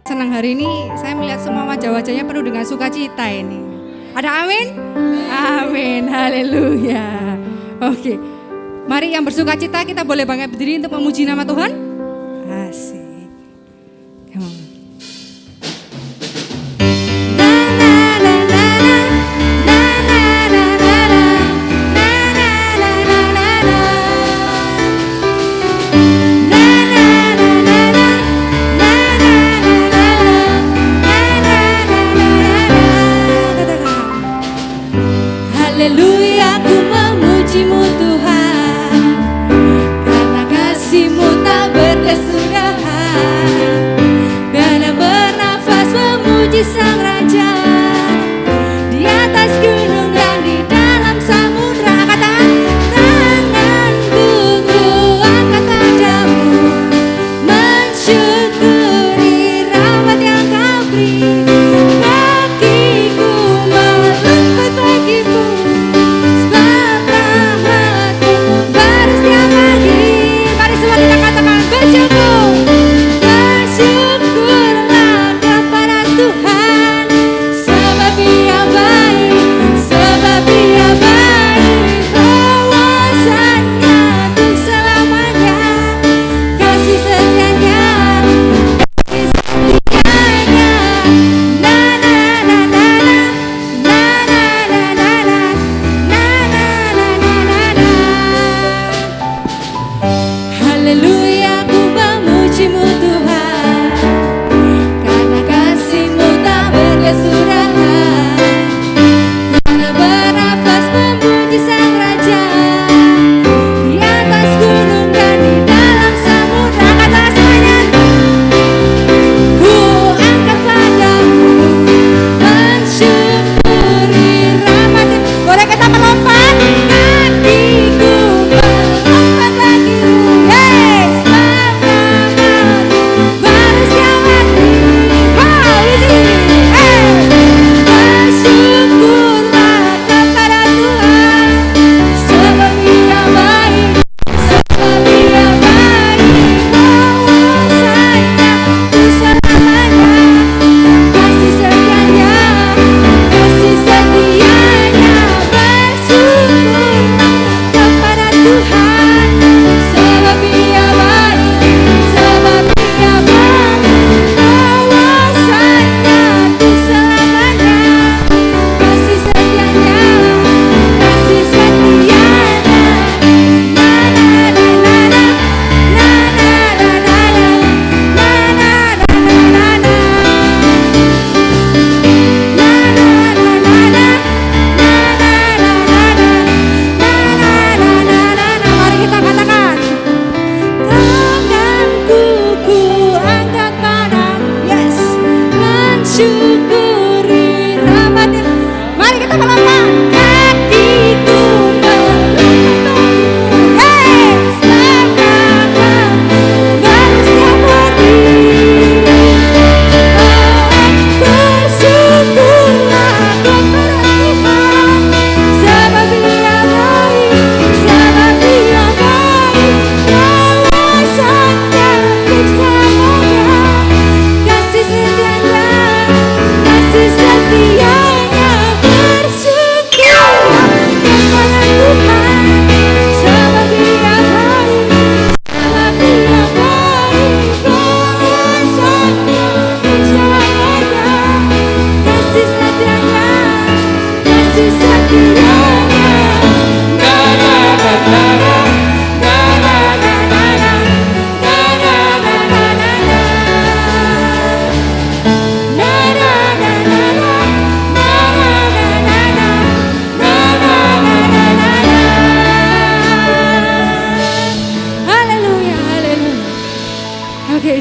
Senang hari ini saya melihat semua wajah-wajahnya penuh dengan sukacita ini. Ada amin? Amin, haleluya. Oke, mari yang bersukacita kita boleh bangkit berdiri untuk memuji nama Tuhan. Asik. Come on. Haleluya, ku memuji-Mu Tuhan, karena kasih-Mu tak berkesudahan. Biarlah bernafas memuji Sang Raja, di atas gunung dan di dalam samudra. Katakan, tanganku ku angkat padamu, mensyukuri rahmat yang Kau beri. Kakiku melangkah bagimu,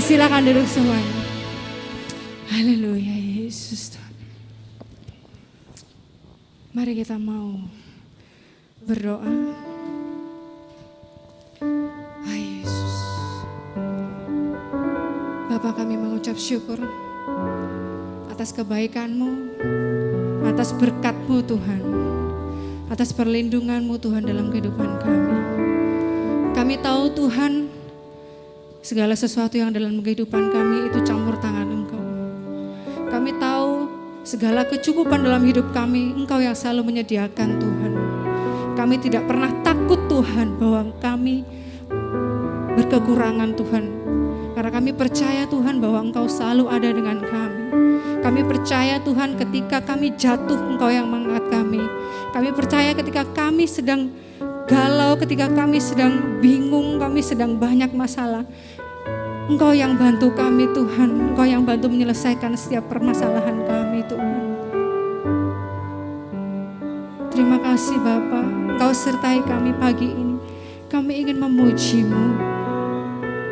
silakan duduk semuanya. Haleluya Yesus. Mari kita mau berdoa. Yesus. Bapa, kami mengucap syukur atas kebaikan-Mu, atas berkat-Mu Tuhan, atas perlindungan-Mu Tuhan dalam kehidupan kami. Kami tahu Tuhan, segala sesuatu yang dalam kehidupan kami itu campur tangan Engkau. Kami tahu segala kecukupan dalam hidup kami, Engkau yang selalu menyediakan Tuhan. Kami tidak pernah takut Tuhan bahwa kami berkekurangan Tuhan. Karena kami percaya Tuhan bahwa Engkau selalu ada dengan kami. Kami percaya Tuhan ketika kami jatuh, Engkau yang mengangkat kami. Kami percaya ketika kami sedang galau, ketika kami sedang bingung, kami sedang banyak masalah, Engkau yang bantu kami Tuhan. Engkau yang bantu menyelesaikan setiap permasalahan kami Tuhan. Terima kasih Bapa, Engkau sertai kami pagi ini. Kami ingin memuji-Mu.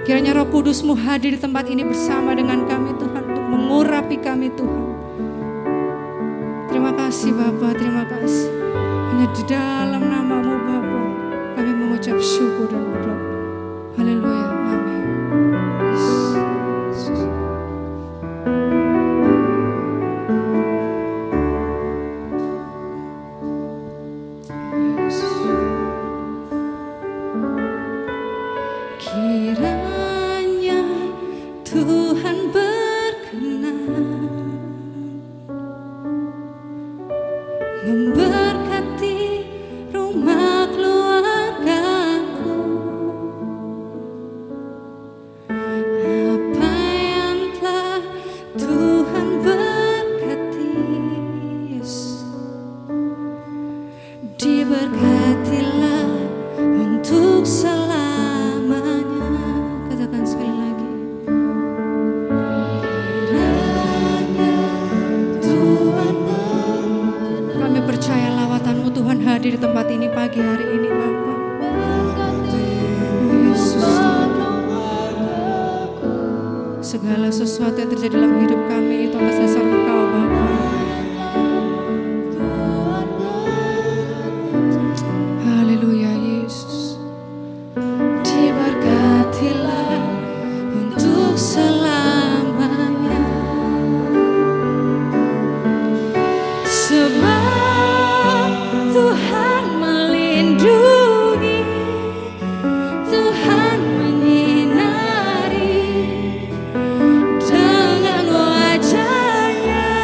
Kiranya Roh Kudus-Mu hadir di tempat ini bersama dengan kami Tuhan, untuk mengurapi kami Tuhan. Terima kasih Bapa, terima kasih. Hanya di dalam nama-Mu Bapa, kami mengucap syukur dan berdoa. Haleluya, amin. Yesus. Kiranya Tuhan berkenan memberkati rumah keluargaku. Apa yang telah Tuhan berkati, yes, diberkatilah untuk selamanya. Katakan sekali lagi. Kiranya Tuhan berkenan. Kami percaya lawatan-Mu Tuhan hadir di tempat ini pagi hari ini Bapa. Yesus, segala sesuatu yang terjadi dalam hidup kami itu atas dasar Engkau Bapa. Haleluya Yesus. Diberkatilah untuk selamanya. Sebab Tuhan melindungi, Tuhan menyinari dengan wajah-Nya.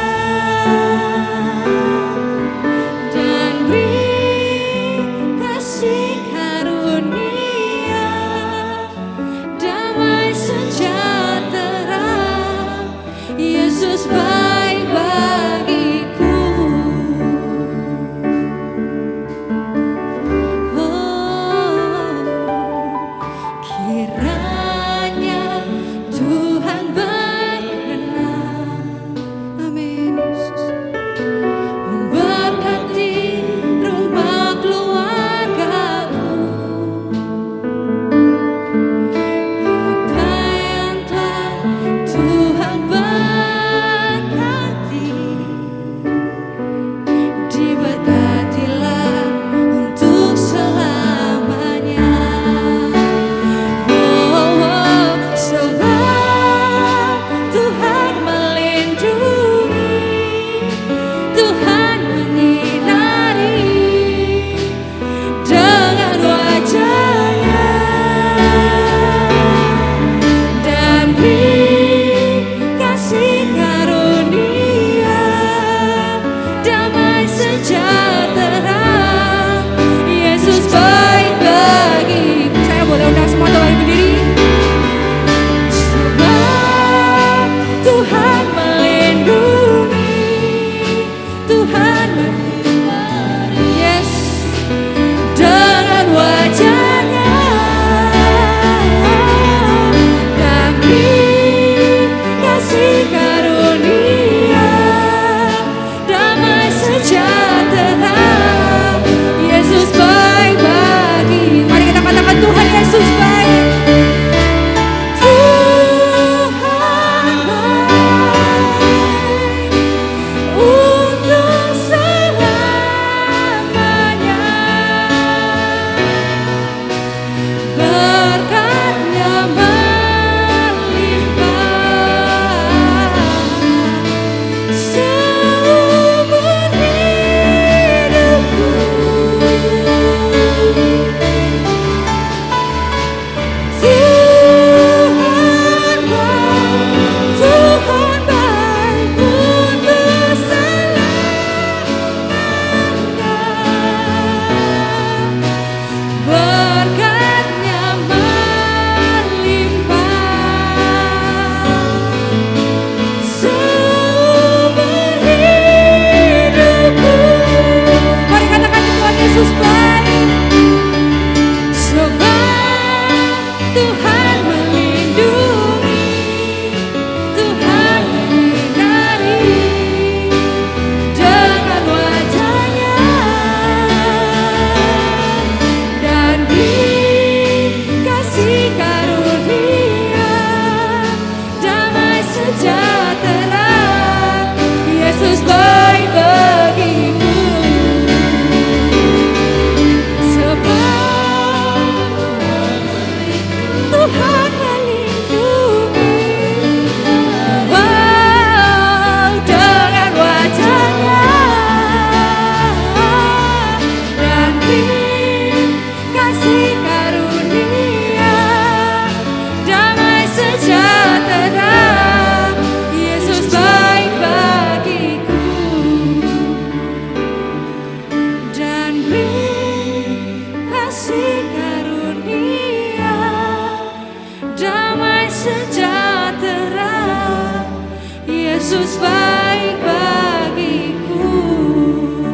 Yesus baik bagiku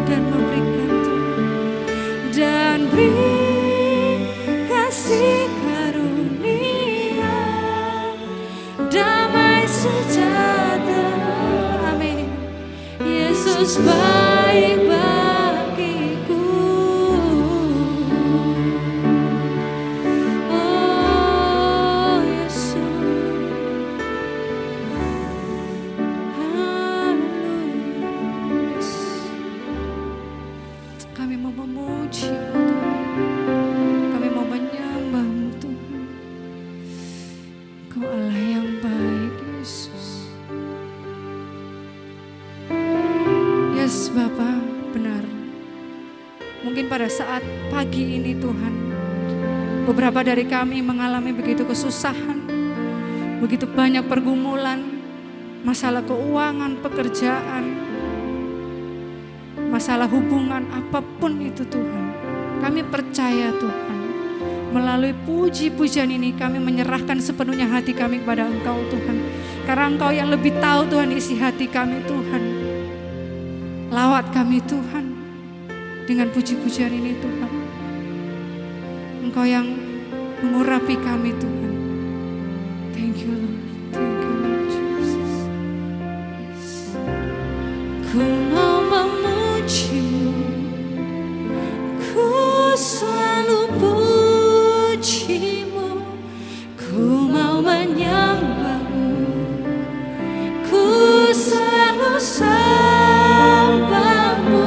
dan memberikan dan beri kasih karunia damai sejahtera. Amin. Yesus baik bagiku. Oh Yesus, haleluya. Kami mau memuji-Mu Tuhan, kami mau menyembah-Mu Tuhan. Kau Allah yang baik Yesus. Yes Bapa, benar. Mungkin pada saat pagi ini Tuhan, beberapa dari kami mengalami begitu kesusahan, begitu banyak pergumulan, masalah keuangan, pekerjaan, masalah hubungan, apapun itu Tuhan. Kami percaya Tuhan, melalui puji-pujian ini kami menyerahkan sepenuhnya hati kami kepada Engkau Tuhan. Karena Engkau yang lebih tahu Tuhan isi hati kami Tuhan. Lawat kami Tuhan dengan puji-pujian ini Tuhan. Engkau yang mengurapi kami Tuhan. Thank you Lord, thank you Lord Jesus. Yes. Ku mau memuji-Mu, ku selalu puji-Mu, ku mau menyembah-Mu, ku selalu sembah-Mu.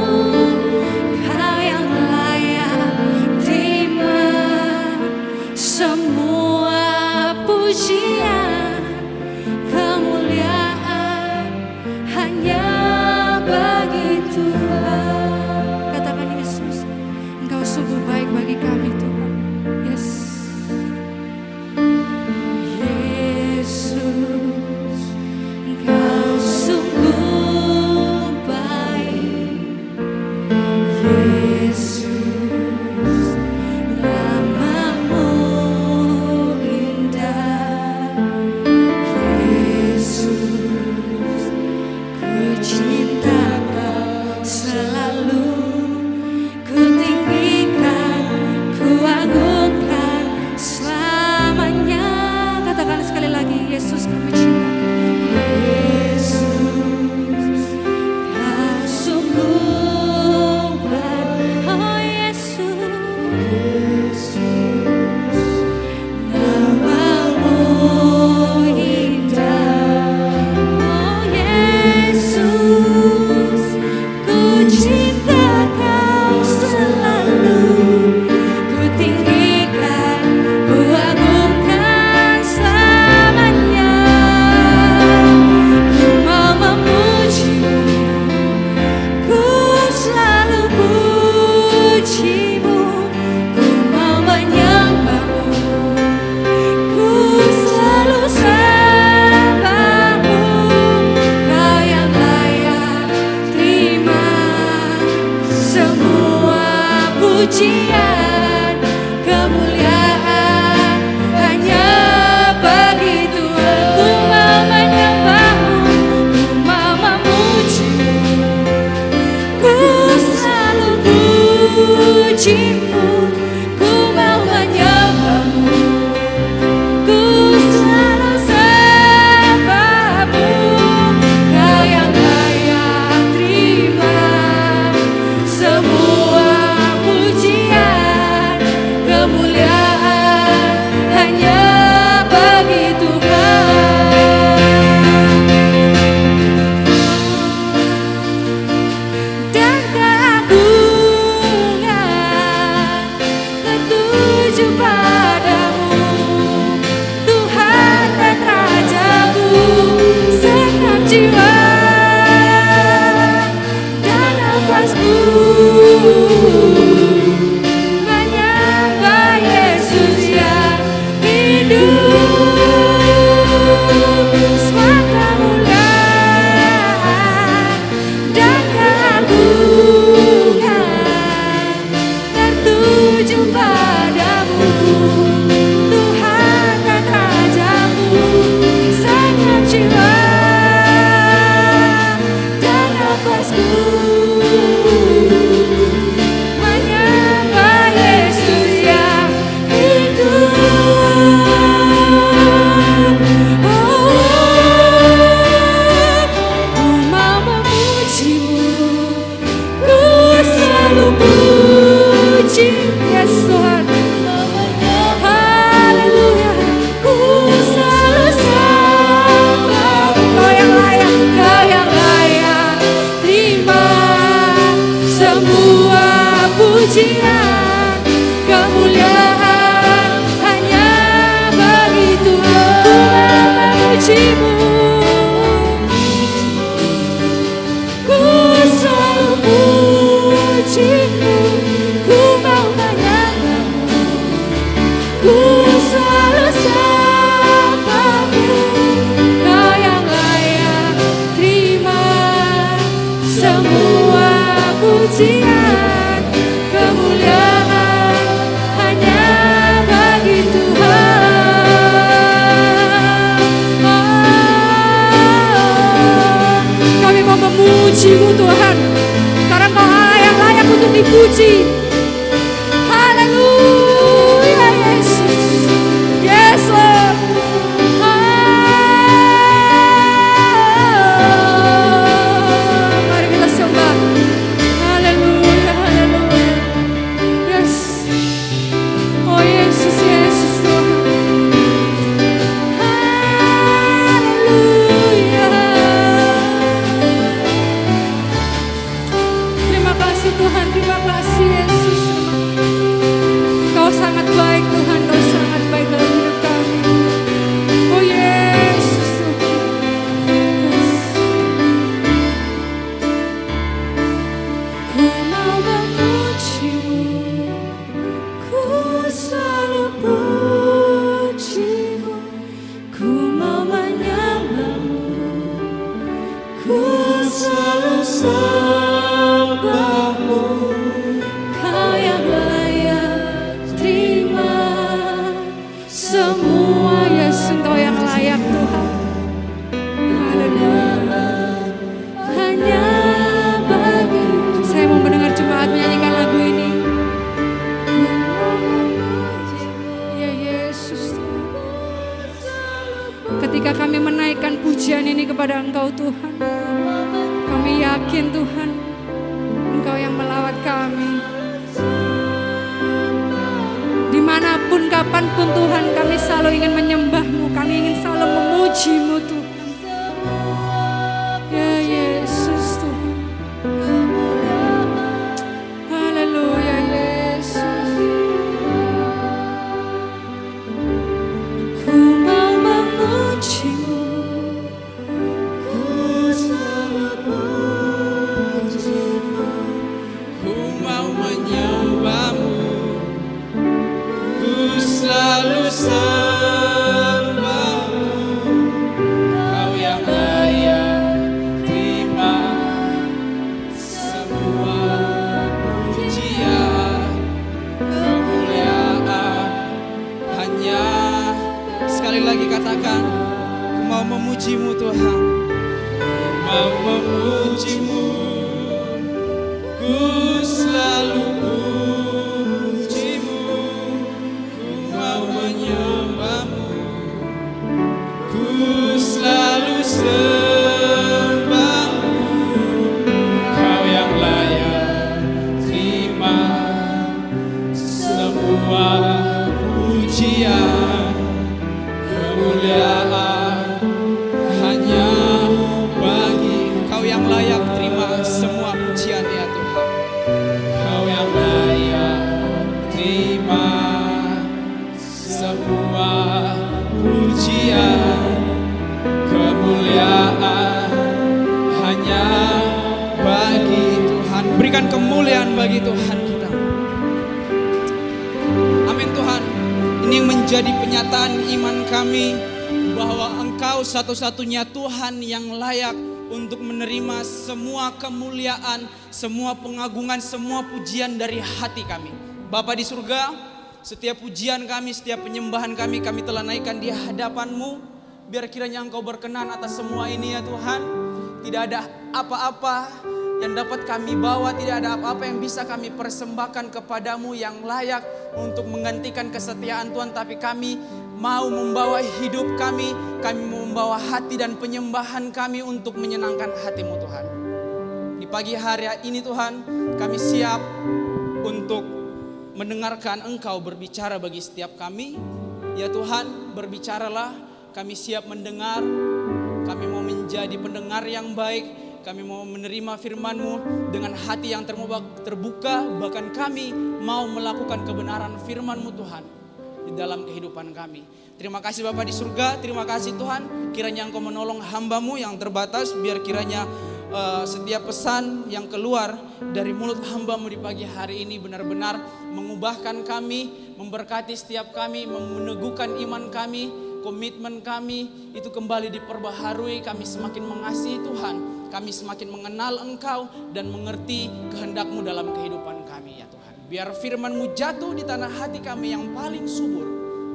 Kau yang layak terima semua pujian, kemuliaan hanya bagi Tuhan. Katakan Yesus, Engkau sungguh baik bagi kami Tuhan. Yes. Yesus, Engkau sungguh baik. Yesus, nama-Mu indah. Yesus, ku cinta Kau selalu, ku tinggikan, ku agungkan selamanya. Katakan sekali lagi, Yesus kami cinta. Yesus, Kau sungguh baik. Oh Yesus, nama-Mu indah. Oh Yesus, ku cinta Kau selalu, ku tinggikan, ku agungkan selamanya. Ku mau memuji-Mu, ku selalu puji-Mu, ku mau menyembah-Mu, ku selalu sembah-Mu. Kau yang layak terima semua pujian, kemuliaan hanya bagi Tuhan. Ku mau menyembah-Mu, ku mau memuji-Mu, ku selalu puji-Mu, ku mau menyembah-Mu, ku selalu sembah-Mu. Kau yang layak terima semua pujian, pujian, kemuliaan hanya bagi Tuhan. Ku memujimu, ku selalu pujimu, ku mau menyembahmu, ku selalu sembahmu. Kau yang layak terima semua pujian, kemuliaan hanya bagi Tuhan. Kami mau memuji-Mu Tuhan, karena Kau Allah yang layak untuk dipuji. Haleluya Yesus, yes Lord. Mari kita sembah. Haleluya, haleluya. Yes. Oh Yesus, Yesus Tuhan. Haleluya. Terima kasih Tuhan, terima kasih Yesus. Kau sangat baik Tuhan, Kau sangat baik dalam hidup kami. Oh Yesus Tuhan. Yes. Ku mau memuji-Mu, ku selalu puji-Mu, ku mau menyembah-Mu, ku selalu sembah-Mu. Kau yang layak terima semua, Yesus Engkau yang layak Tuhan. Haleluya. Hanya bagi saya mau mendengar jemaat menyanyikan lagu ini. Ya Yesus Tuhan. Ketika kami menaikkan pujian ini kepada Engkau Tuhan, kami yakin Tuhan Engkau yang melawat kami. Dimanapun, kapanpun Tuhan, kami selalu ingin menyembah-Mu, kami ingin selalu memuji-Mu Tuhan. Ya Yesus Tuhan. Haleluya Yesus. Ku mau memuji-Mu, ku selalu puji-Mu, Ku mau menyembah-Mu, ku selalu sembah-Mu. Kau yang layak terima semua pujian, kemuliaan hanya. Sekali lagi katakan, ku mau memuji-Mu Tuhan, ku mau memuji-Mu, ku selalu puji-Mu, ku mau menyembah-Mu, ku selalu sembah-Mu. Kau yang layak terima semua pujian, kemuliaan hanya bagi Kau yang layak terima semua pujian ya Tuhan. Kau yang layak terima semua pujian, kemuliaan hanya bagi Tuhan. Berikan kemuliaan bagi Tuhan kita. Amin Tuhan. Ini yang menjadi penyataan iman kami, bahwa Engkau satu-satunya Tuhan yang layak untuk menerima semua kemuliaan, semua pengagungan, semua pujian dari hati kami. Bapa di surga, setiap pujian kami, setiap penyembahan kami telah naikkan di hadapan-Mu. Biar kiranya Engkau berkenan atas semua ini ya Tuhan. Tidak ada apa-apa yang dapat kami bawa, tidak ada apa-apa yang bisa kami persembahkan kepadamu yang layak untuk menggantikan kesetiaan Tuhan. Tapi kami mau membawa hidup kami mau membawa hati dan penyembahan kami untuk menyenangkan hati-Mu Tuhan. Di pagi hari ini Tuhan, kami siap untuk mendengarkan Engkau berbicara bagi setiap kami. Ya Tuhan, berbicaralah, kami siap mendengar, kami mau menjadi pendengar yang baik. kami mau menerima firman-Mu dengan hati yang terbuka, bahkan kami mau melakukan kebenaran firman-Mu Tuhan di dalam kehidupan kami. Terima kasih Bapa di surga, terima kasih Tuhan, kiranya Engkau menolong hamba-Mu yang terbatas, biar kiranya setiap pesan yang keluar dari mulut hamba-Mu di pagi hari ini benar-benar mengubahkan kami, memberkati setiap kami, meneguhkan iman kami, komitmen kami itu kembali diperbaharui. Kami semakin mengasihi Tuhan, kami semakin mengenal Engkau dan mengerti kehendak-Mu dalam kehidupan kami ya Tuhan. Biar firman-Mu jatuh di tanah hati kami yang paling subur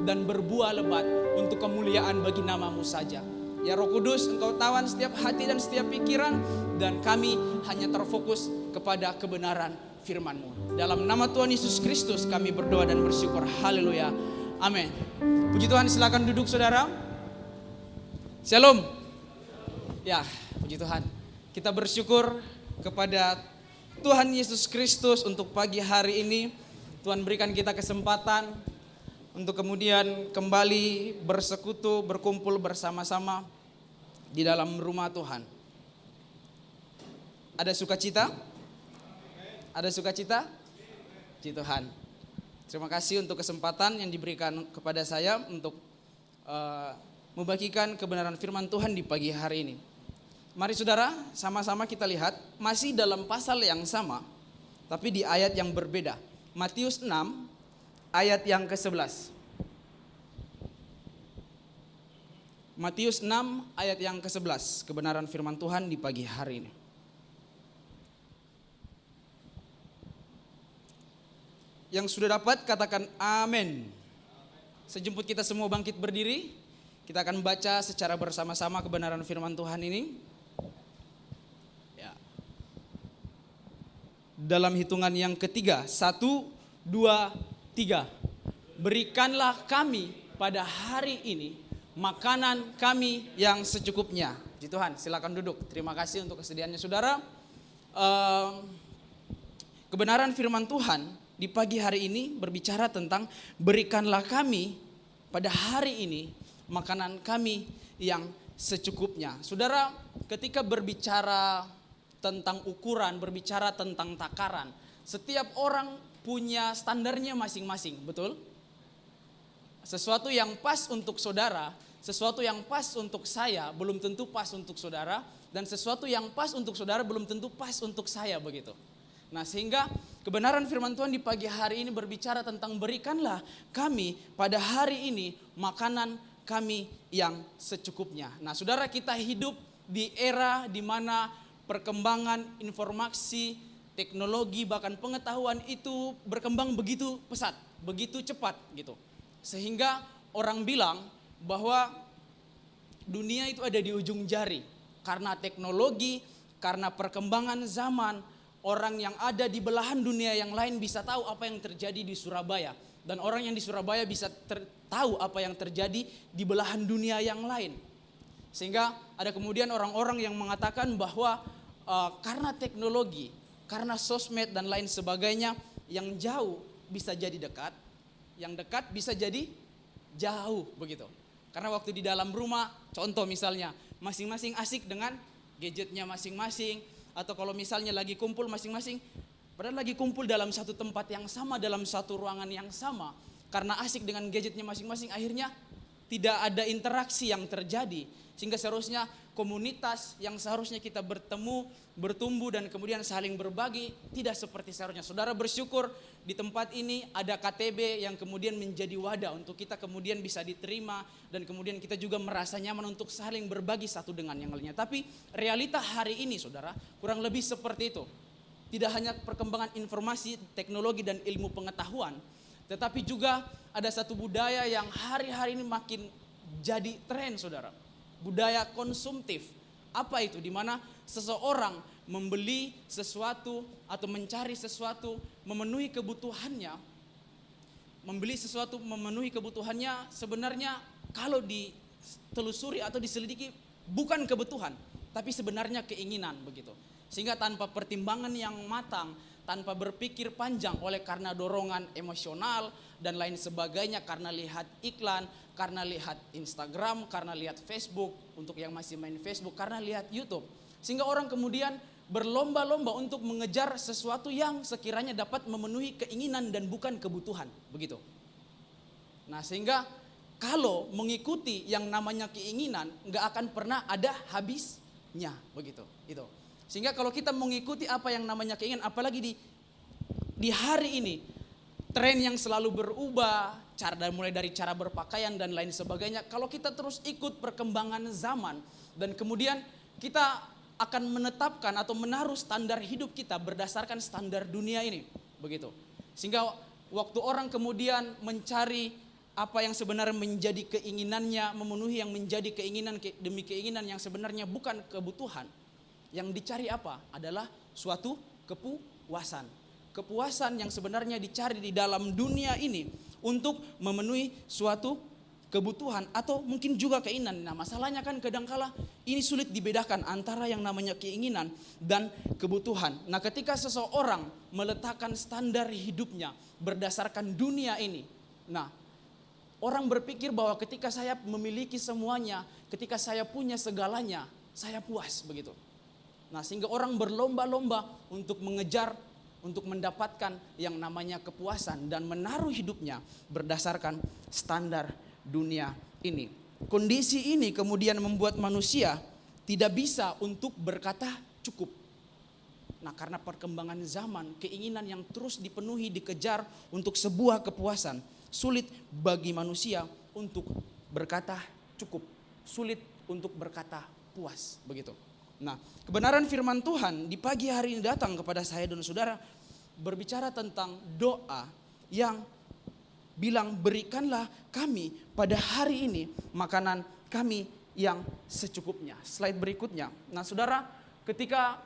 dan berbuah lebat untuk kemuliaan bagi nama-Mu saja. Ya Roh Kudus, Engkau tawan setiap hati dan setiap pikiran, dan kami hanya terfokus kepada kebenaran firman-Mu. Dalam nama Tuhan Yesus Kristus kami berdoa dan bersyukur. Haleluya. Amin. Puji Tuhan, silakan duduk saudara. Shalom. Ya, puji Tuhan. Kita bersyukur kepada Tuhan Yesus Kristus untuk pagi hari ini. Tuhan berikan kita kesempatan untuk kemudian kembali bersekutu, berkumpul bersama-sama di dalam rumah Tuhan. Ada sukacita? Ada sukacita? Puji Tuhan. Terima kasih untuk kesempatan yang diberikan kepada saya untuk membagikan kebenaran firman Tuhan di pagi hari ini. Mari saudara, sama-sama kita lihat masih dalam pasal yang sama, tapi di ayat yang berbeda. Matius 6 ayat yang ke-11. Matius 6 ayat yang ke-11, kebenaran firman Tuhan di pagi hari ini. Yang sudah dapat katakan amin. Sejemput kita semua bangkit berdiri, kita akan baca secara bersama-sama kebenaran firman Tuhan ini. Ya. Dalam hitungan yang ketiga, 1, 2, 3. Berikanlah kami pada hari ini makanan kami yang secukupnya. Puji Tuhan, silakan duduk. Terima kasih untuk kesediaannya saudara. Kebenaran firman Tuhan di pagi hari ini berbicara tentang berikanlah kami pada hari ini makanan kami yang secukupnya. Saudara, ketika berbicara tentang ukuran, berbicara tentang takaran, setiap orang punya standarnya masing-masing, betul? Sesuatu yang pas untuk saudara, sesuatu yang pas untuk saya belum tentu pas untuk saudara, dan sesuatu yang pas untuk saudara belum tentu pas untuk saya, begitu. Nah, sehingga kebenaran firman Tuhan di pagi hari ini berbicara tentang berikanlah kami pada hari ini makanan kami yang secukupnya. Nah, saudara, kita hidup di era di mana perkembangan informasi, teknologi, bahkan pengetahuan itu berkembang begitu pesat, begitu cepat gitu. Sehingga orang bilang bahwa dunia itu ada di ujung jari. Karena teknologi, karena perkembangan zaman, orang yang ada di belahan dunia yang lain bisa tahu apa yang terjadi di Surabaya. Dan orang yang di Surabaya bisa tahu apa yang terjadi di belahan dunia yang lain. Sehingga ada kemudian orang-orang yang mengatakan bahwa karena teknologi, karena sosmed dan lain sebagainya, yang jauh bisa jadi dekat, yang dekat bisa jadi jauh, begitu. Karena waktu di dalam rumah, contoh misalnya, masing-masing asik dengan gadgetnya masing-masing, atau kalau misalnya lagi kumpul masing-masing, padahal lagi kumpul dalam satu tempat yang sama, dalam satu ruangan yang sama, karena asik dengan gadgetnya masing-masing, akhirnya tidak ada interaksi yang terjadi. Sehingga seharusnya komunitas yang seharusnya kita bertemu, bertumbuh dan kemudian saling berbagi, tidak seperti seharusnya. Saudara bersyukur di tempat ini ada KTB yang kemudian menjadi wadah untuk kita kemudian bisa diterima, dan kemudian kita juga merasa nyaman untuk saling berbagi satu dengan yang lainnya. Tapi realita hari ini saudara kurang lebih seperti itu. Tidak hanya perkembangan informasi, teknologi dan ilmu pengetahuan, tetapi juga ada satu budaya yang hari-hari ini makin jadi tren saudara. Budaya konsumtif. Apa itu? Dimana seseorang membeli sesuatu atau mencari sesuatu, memenuhi kebutuhannya. Membeli sesuatu, memenuhi kebutuhannya sebenarnya kalau ditelusuri atau diselidiki bukan kebutuhan, tapi sebenarnya keinginan, begitu. Sehingga tanpa pertimbangan yang matang, tanpa berpikir panjang oleh karena dorongan emosional dan lain sebagainya, karena lihat iklan, karena lihat Instagram, karena lihat Facebook untuk yang masih main Facebook, karena lihat YouTube. Sehingga orang kemudian berlomba-lomba untuk mengejar sesuatu yang sekiranya dapat memenuhi keinginan dan bukan kebutuhan, begitu. Nah, sehingga kalau mengikuti yang namanya keinginan nggak akan pernah ada habisnya, begitu. Itu. Sehingga kalau kita mengikuti apa yang namanya keinginan, apalagi di hari ini, tren yang selalu berubah, mulai dari cara berpakaian dan lain sebagainya. Kalau kita terus ikut perkembangan zaman dan kemudian kita akan menetapkan atau menaruh standar hidup kita berdasarkan standar dunia ini, begitu. Sehingga waktu orang kemudian mencari apa yang sebenarnya menjadi keinginannya, memenuhi yang menjadi keinginan demi keinginan yang sebenarnya bukan kebutuhan. Yang dicari apa? Adalah suatu kepuasan. Kepuasan yang sebenarnya dicari di dalam dunia ini untuk memenuhi suatu kebutuhan atau mungkin juga keinginan. Nah, masalahnya kan kadangkala ini sulit dibedakan antara yang namanya keinginan dan kebutuhan. Nah, ketika seseorang meletakkan standar hidupnya berdasarkan dunia ini, nah, orang berpikir bahwa ketika saya memiliki semuanya, ketika saya punya segalanya, saya puas, begitu. Nah, sehingga orang berlomba-lomba untuk mengejar, untuk mendapatkan yang namanya kepuasan dan menaruh hidupnya berdasarkan standar dunia ini. Kondisi ini kemudian membuat manusia tidak bisa untuk berkata cukup. Nah, karena perkembangan zaman, keinginan yang terus dipenuhi, dikejar untuk sebuah kepuasan, sulit bagi manusia untuk berkata cukup, sulit untuk berkata puas, begitu. Nah, kebenaran firman Tuhan di pagi hari ini datang kepada saya dan saudara berbicara tentang doa yang bilang, berikanlah kami pada hari ini makanan kami yang secukupnya. Slide berikutnya. Nah, saudara, ketika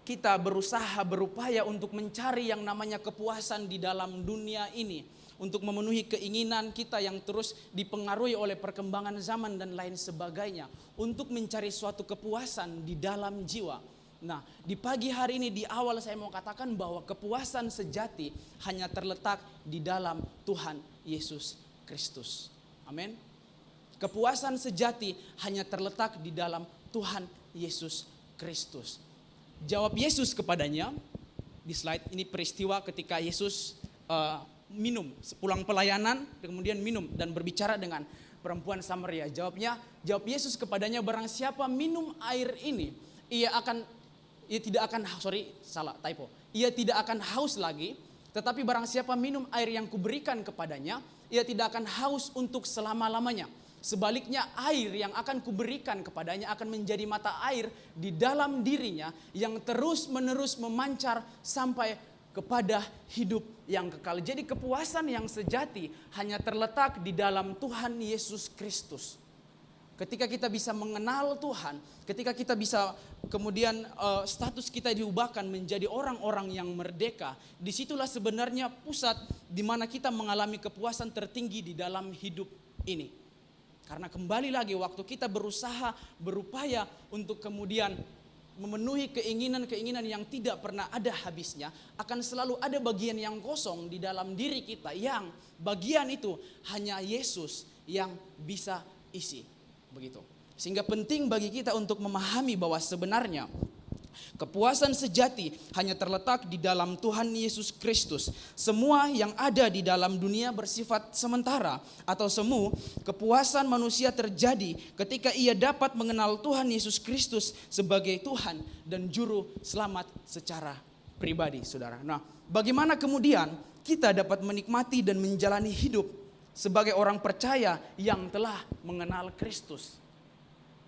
kita berusaha, berupaya untuk mencari yang namanya kepuasan di dalam dunia ini, untuk memenuhi keinginan kita yang terus dipengaruhi oleh perkembangan zaman dan lain sebagainya, untuk mencari suatu kepuasan di dalam jiwa. Nah, di pagi hari ini di awal saya mau katakan bahwa kepuasan sejati hanya terletak di dalam Tuhan Yesus Kristus. Amin. Kepuasan sejati hanya terletak di dalam Tuhan Yesus Kristus. Jawab Yesus kepadanya, di slide ini peristiwa ketika Yesus minum, pulang pelayanan kemudian minum dan berbicara dengan perempuan Samaria. Jawab Yesus kepadanya, barang siapa minum air ini, ia tidak akan haus lagi, tetapi barang siapa minum air yang kuberikan kepadanya, ia tidak akan haus untuk selama-lamanya. Sebaliknya, air yang akan kuberikan kepadanya akan menjadi mata air di dalam dirinya yang terus-menerus memancar sampai kepada hidup yang kekal. Jadi kepuasan yang sejati hanya terletak di dalam Tuhan Yesus Kristus. Ketika kita bisa mengenal Tuhan, ketika kita bisa kemudian status kita diubahkan menjadi orang-orang yang merdeka, disitulah sebenarnya pusat di mana kita mengalami kepuasan tertinggi di dalam hidup ini. Karena kembali lagi waktu kita berusaha, berupaya untuk kemudian memenuhi keinginan-keinginan yang tidak pernah ada habisnya, akan selalu ada bagian yang kosong di dalam diri kita, yang bagian itu hanya Yesus yang bisa isi, begitu. Sehingga penting bagi kita untuk memahami bahwa sebenarnya kepuasan sejati hanya terletak di dalam Tuhan Yesus Kristus. Semua yang ada di dalam dunia bersifat sementara atau semu. Kepuasan manusia terjadi ketika ia dapat mengenal Tuhan Yesus Kristus sebagai Tuhan dan Juru Selamat secara pribadi, saudara. Nah, bagaimana kemudian kita dapat menikmati dan menjalani hidup sebagai orang percaya yang telah mengenal Kristus?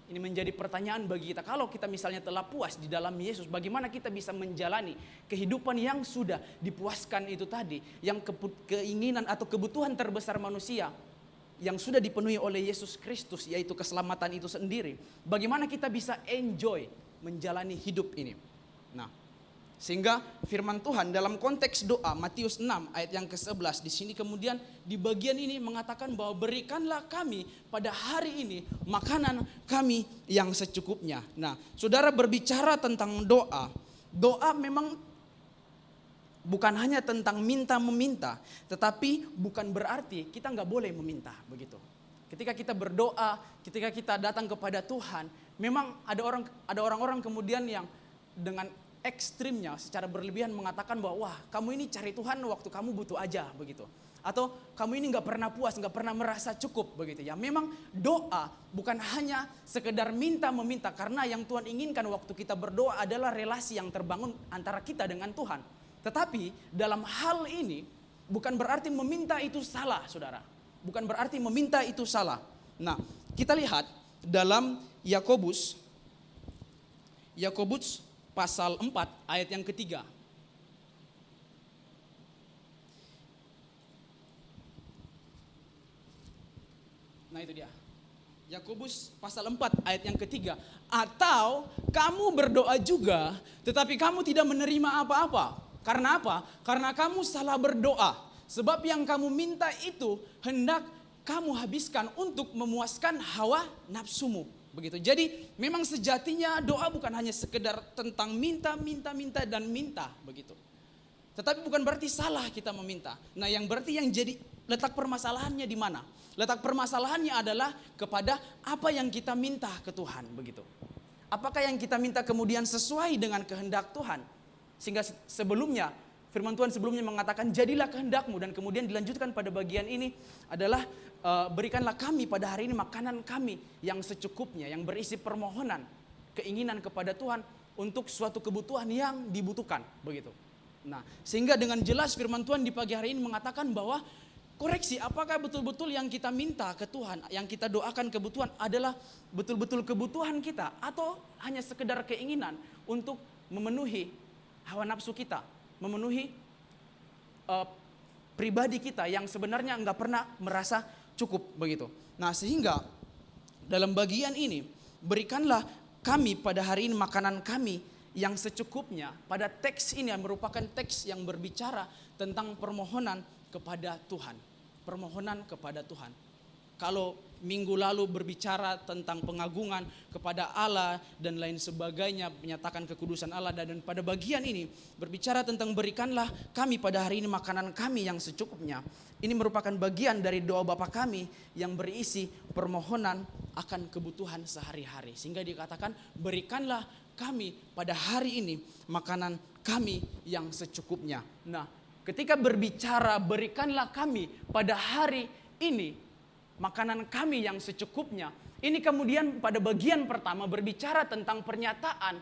Ini menjadi pertanyaan bagi kita. Kalau kita misalnya telah puas di dalam Yesus, bagaimana kita bisa menjalani kehidupan yang sudah dipuaskan itu tadi, yang keinginan atau kebutuhan terbesar manusia yang sudah dipenuhi oleh Yesus Kristus, yaitu keselamatan itu sendiri. Bagaimana kita bisa enjoy menjalani hidup ini? Nah, sehingga firman Tuhan dalam konteks doa Matius 6 ayat yang ke-11 di sini kemudian di bagian ini mengatakan bahwa berikanlah kami pada hari ini makanan kami yang secukupnya. Nah, saudara berbicara tentang doa. Doa memang bukan hanya tentang minta-meminta, tetapi bukan berarti kita nggak boleh meminta, begitu. Ketika kita berdoa, ketika kita datang kepada Tuhan, memang ada orang-orang kemudian yang dengan ekstrimnya secara berlebihan mengatakan bahwa wah, kamu ini cari Tuhan waktu kamu butuh aja, begitu. Atau kamu ini nggak pernah puas, nggak pernah merasa cukup, begitu ya. Memang doa bukan hanya sekedar minta-meminta, karena yang Tuhan inginkan waktu kita berdoa adalah relasi yang terbangun antara kita dengan Tuhan. Tetapi dalam hal ini bukan berarti meminta itu salah, saudara. Bukan berarti meminta itu salah. Nah, kita lihat dalam Yakobus pasal 4 ayat yang ketiga. Nah itu dia. Yakobus pasal 4 ayat yang ketiga. Atau kamu berdoa juga, tetapi kamu tidak menerima apa-apa. Karena apa? Karena kamu salah berdoa. Sebab yang kamu minta itu hendak kamu habiskan untuk memuaskan hawa nafsumu. Begitu. Jadi memang sejatinya doa bukan hanya sekedar tentang minta dan minta. Begitu. Tetapi bukan berarti salah kita meminta. Nah yang berarti yang jadi letak permasalahannya di mana? Letak permasalahannya adalah kepada apa yang kita minta ke Tuhan. Begitu. Apakah yang kita minta kemudian sesuai dengan kehendak Tuhan? Sehingga sebelumnya, firman Tuhan sebelumnya mengatakan jadilah kehendakmu. Dan kemudian dilanjutkan pada bagian ini adalah berikanlah kami pada hari ini makanan kami yang secukupnya. Yang berisi permohonan, keinginan kepada Tuhan untuk suatu kebutuhan yang dibutuhkan. Begitu. Nah sehingga dengan jelas firman Tuhan di pagi hari ini mengatakan bahwa koreksi apakah betul-betul yang kita minta ke Tuhan, yang kita doakan kebutuhan adalah betul-betul kebutuhan kita. Atau hanya sekedar keinginan untuk memenuhi hawa nafsu kita, memenuhi pribadi kita yang sebenarnya enggak pernah merasa cukup, begitu. Nah sehingga dalam bagian ini berikanlah kami pada hari ini makanan kami yang secukupnya. Pada teks ini yang merupakan teks yang berbicara tentang permohonan kepada Tuhan. Permohonan kepada Tuhan. Kalau minggu lalu berbicara tentang pengagungan kepada Allah dan lain sebagainya, menyatakan kekudusan Allah, dan pada bagian ini berbicara tentang berikanlah kami pada hari ini makanan kami yang secukupnya. Ini merupakan bagian dari doa Bapa kami yang berisi permohonan akan kebutuhan sehari-hari. Sehingga dikatakan berikanlah kami pada hari ini makanan kami yang secukupnya. Nah, ketika berbicara berikanlah kami pada hari ini makanan kami yang secukupnya, ini kemudian pada bagian pertama berbicara tentang pernyataan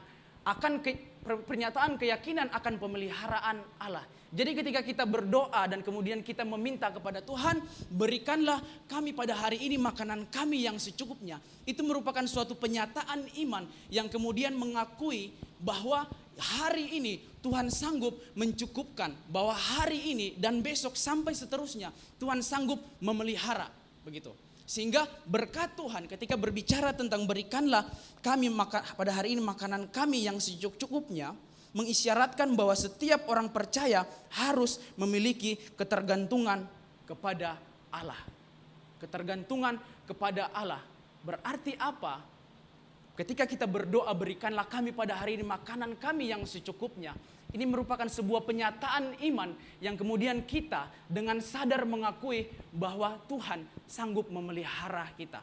keyakinan akan pemeliharaan Allah. Jadi ketika kita berdoa dan kemudian kita meminta kepada Tuhan, berikanlah kami pada hari ini makanan kami yang secukupnya. Itu merupakan suatu penyataan iman yang kemudian mengakui bahwa hari ini Tuhan sanggup mencukupkan, bahwa hari ini dan besok sampai seterusnya Tuhan sanggup memelihara, begitu. Sehingga berkat Tuhan ketika berbicara tentang berikanlah kami pada hari ini makanan kami yang secukupnya, mengisyaratkan bahwa setiap orang percaya harus memiliki ketergantungan kepada Allah. Ketergantungan kepada Allah. Berarti apa? Ketika kita berdoa berikanlah kami pada hari ini makanan kami yang secukupnya. Ini merupakan sebuah penyataan iman yang kemudian kita dengan sadar mengakui bahwa Tuhan sanggup memelihara kita.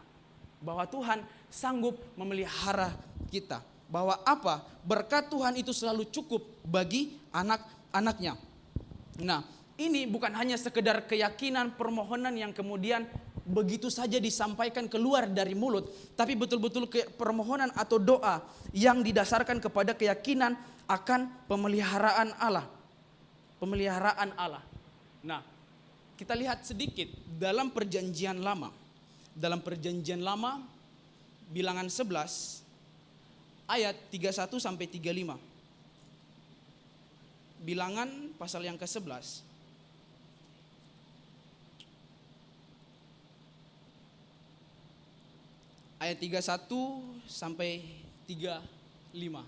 Bahwa Tuhan sanggup memelihara kita. Bahwa apa? Berkat Tuhan itu selalu cukup bagi anak-anaknya. Nah, ini bukan hanya sekedar keyakinan permohonan yang kemudian begitu saja disampaikan keluar dari mulut, tapi betul-betul permohonan atau doa yang didasarkan kepada keyakinan akan pemeliharaan Allah. Pemeliharaan Allah. Nah, kita lihat sedikit dalam perjanjian lama. Dalam perjanjian lama bilangan 11 ayat 31 sampai 35. Bilangan pasal yang ke-11 ayat 31 sampai 35.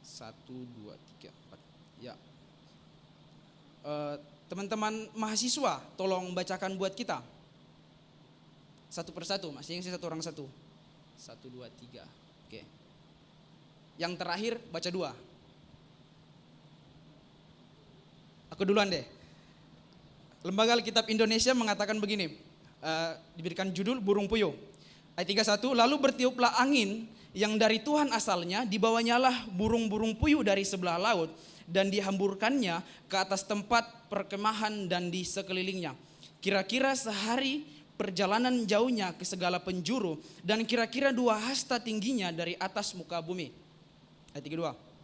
1, 2, 3, 4. Ya. Teman-teman mahasiswa, tolong bacakan buat kita. Satu persatu, masing-masing satu orang satu. 1, 2, 3. Oke. Yang terakhir baca 2. Aku duluan deh. Lembaga Alkitab Indonesia mengatakan begini, diberikan judul burung puyuh. Ayat 31, lalu bertiuplah angin yang dari Tuhan asalnya, dibawanyalah burung-burung puyuh dari sebelah laut dan dihamburkannya ke atas tempat perkemahan dan di sekelilingnya. Kira-kira sehari perjalanan jauhnya ke segala penjuru dan kira-kira 2 hasta tingginya dari atas muka bumi. Ayat 32.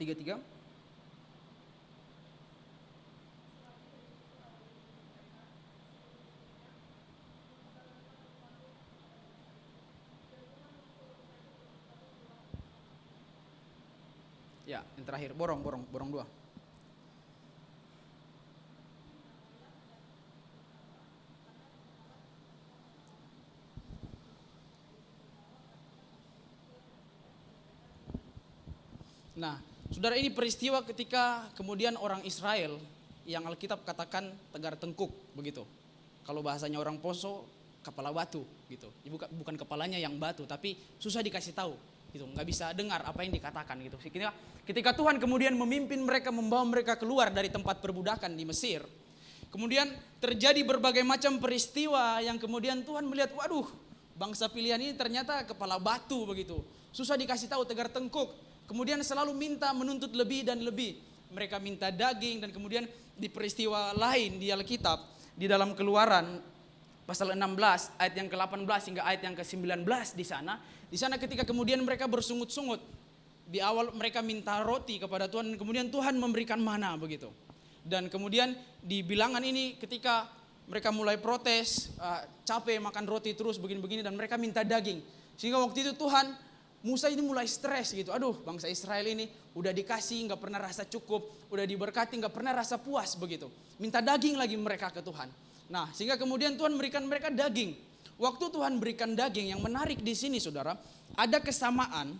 Tiga. Ya, yang terakhir, borong 2. Nah, saudara, ini peristiwa ketika kemudian orang Israel yang Alkitab katakan tegar tengkuk begitu. Kalau bahasanya orang Poso, kepala batu gitu. Bukan kepalanya yang batu, tapi susah dikasih tahu gitu. Nggak bisa dengar apa yang dikatakan gitu. Ketika Tuhan kemudian memimpin mereka, membawa mereka keluar dari tempat perbudakan di Mesir, kemudian terjadi berbagai macam peristiwa yang kemudian Tuhan melihat, waduh, bangsa pilihan ini ternyata kepala batu begitu. Susah dikasih tahu, tegar tengkuk. Kemudian selalu minta menuntut lebih dan lebih. Mereka minta daging, dan kemudian di peristiwa lain di Alkitab, di dalam Keluaran pasal 16 ayat yang ke-18 hingga ayat yang ke-19 di sana ketika kemudian mereka bersungut-sungut, di awal mereka minta roti kepada Tuhan, dan kemudian Tuhan memberikan mana begitu. Dan kemudian di bilangan ini ketika mereka mulai protes, capek makan roti terus begini-begini, dan mereka minta daging. Sehingga waktu itu Musa ini mulai stres gitu. Aduh, bangsa Israel ini udah dikasih nggak pernah rasa cukup, udah diberkati nggak pernah rasa puas begitu. Minta daging lagi mereka ke Tuhan. Nah, sehingga kemudian Tuhan berikan mereka daging. Waktu Tuhan berikan daging, yang menarik di sini saudara, ada kesamaan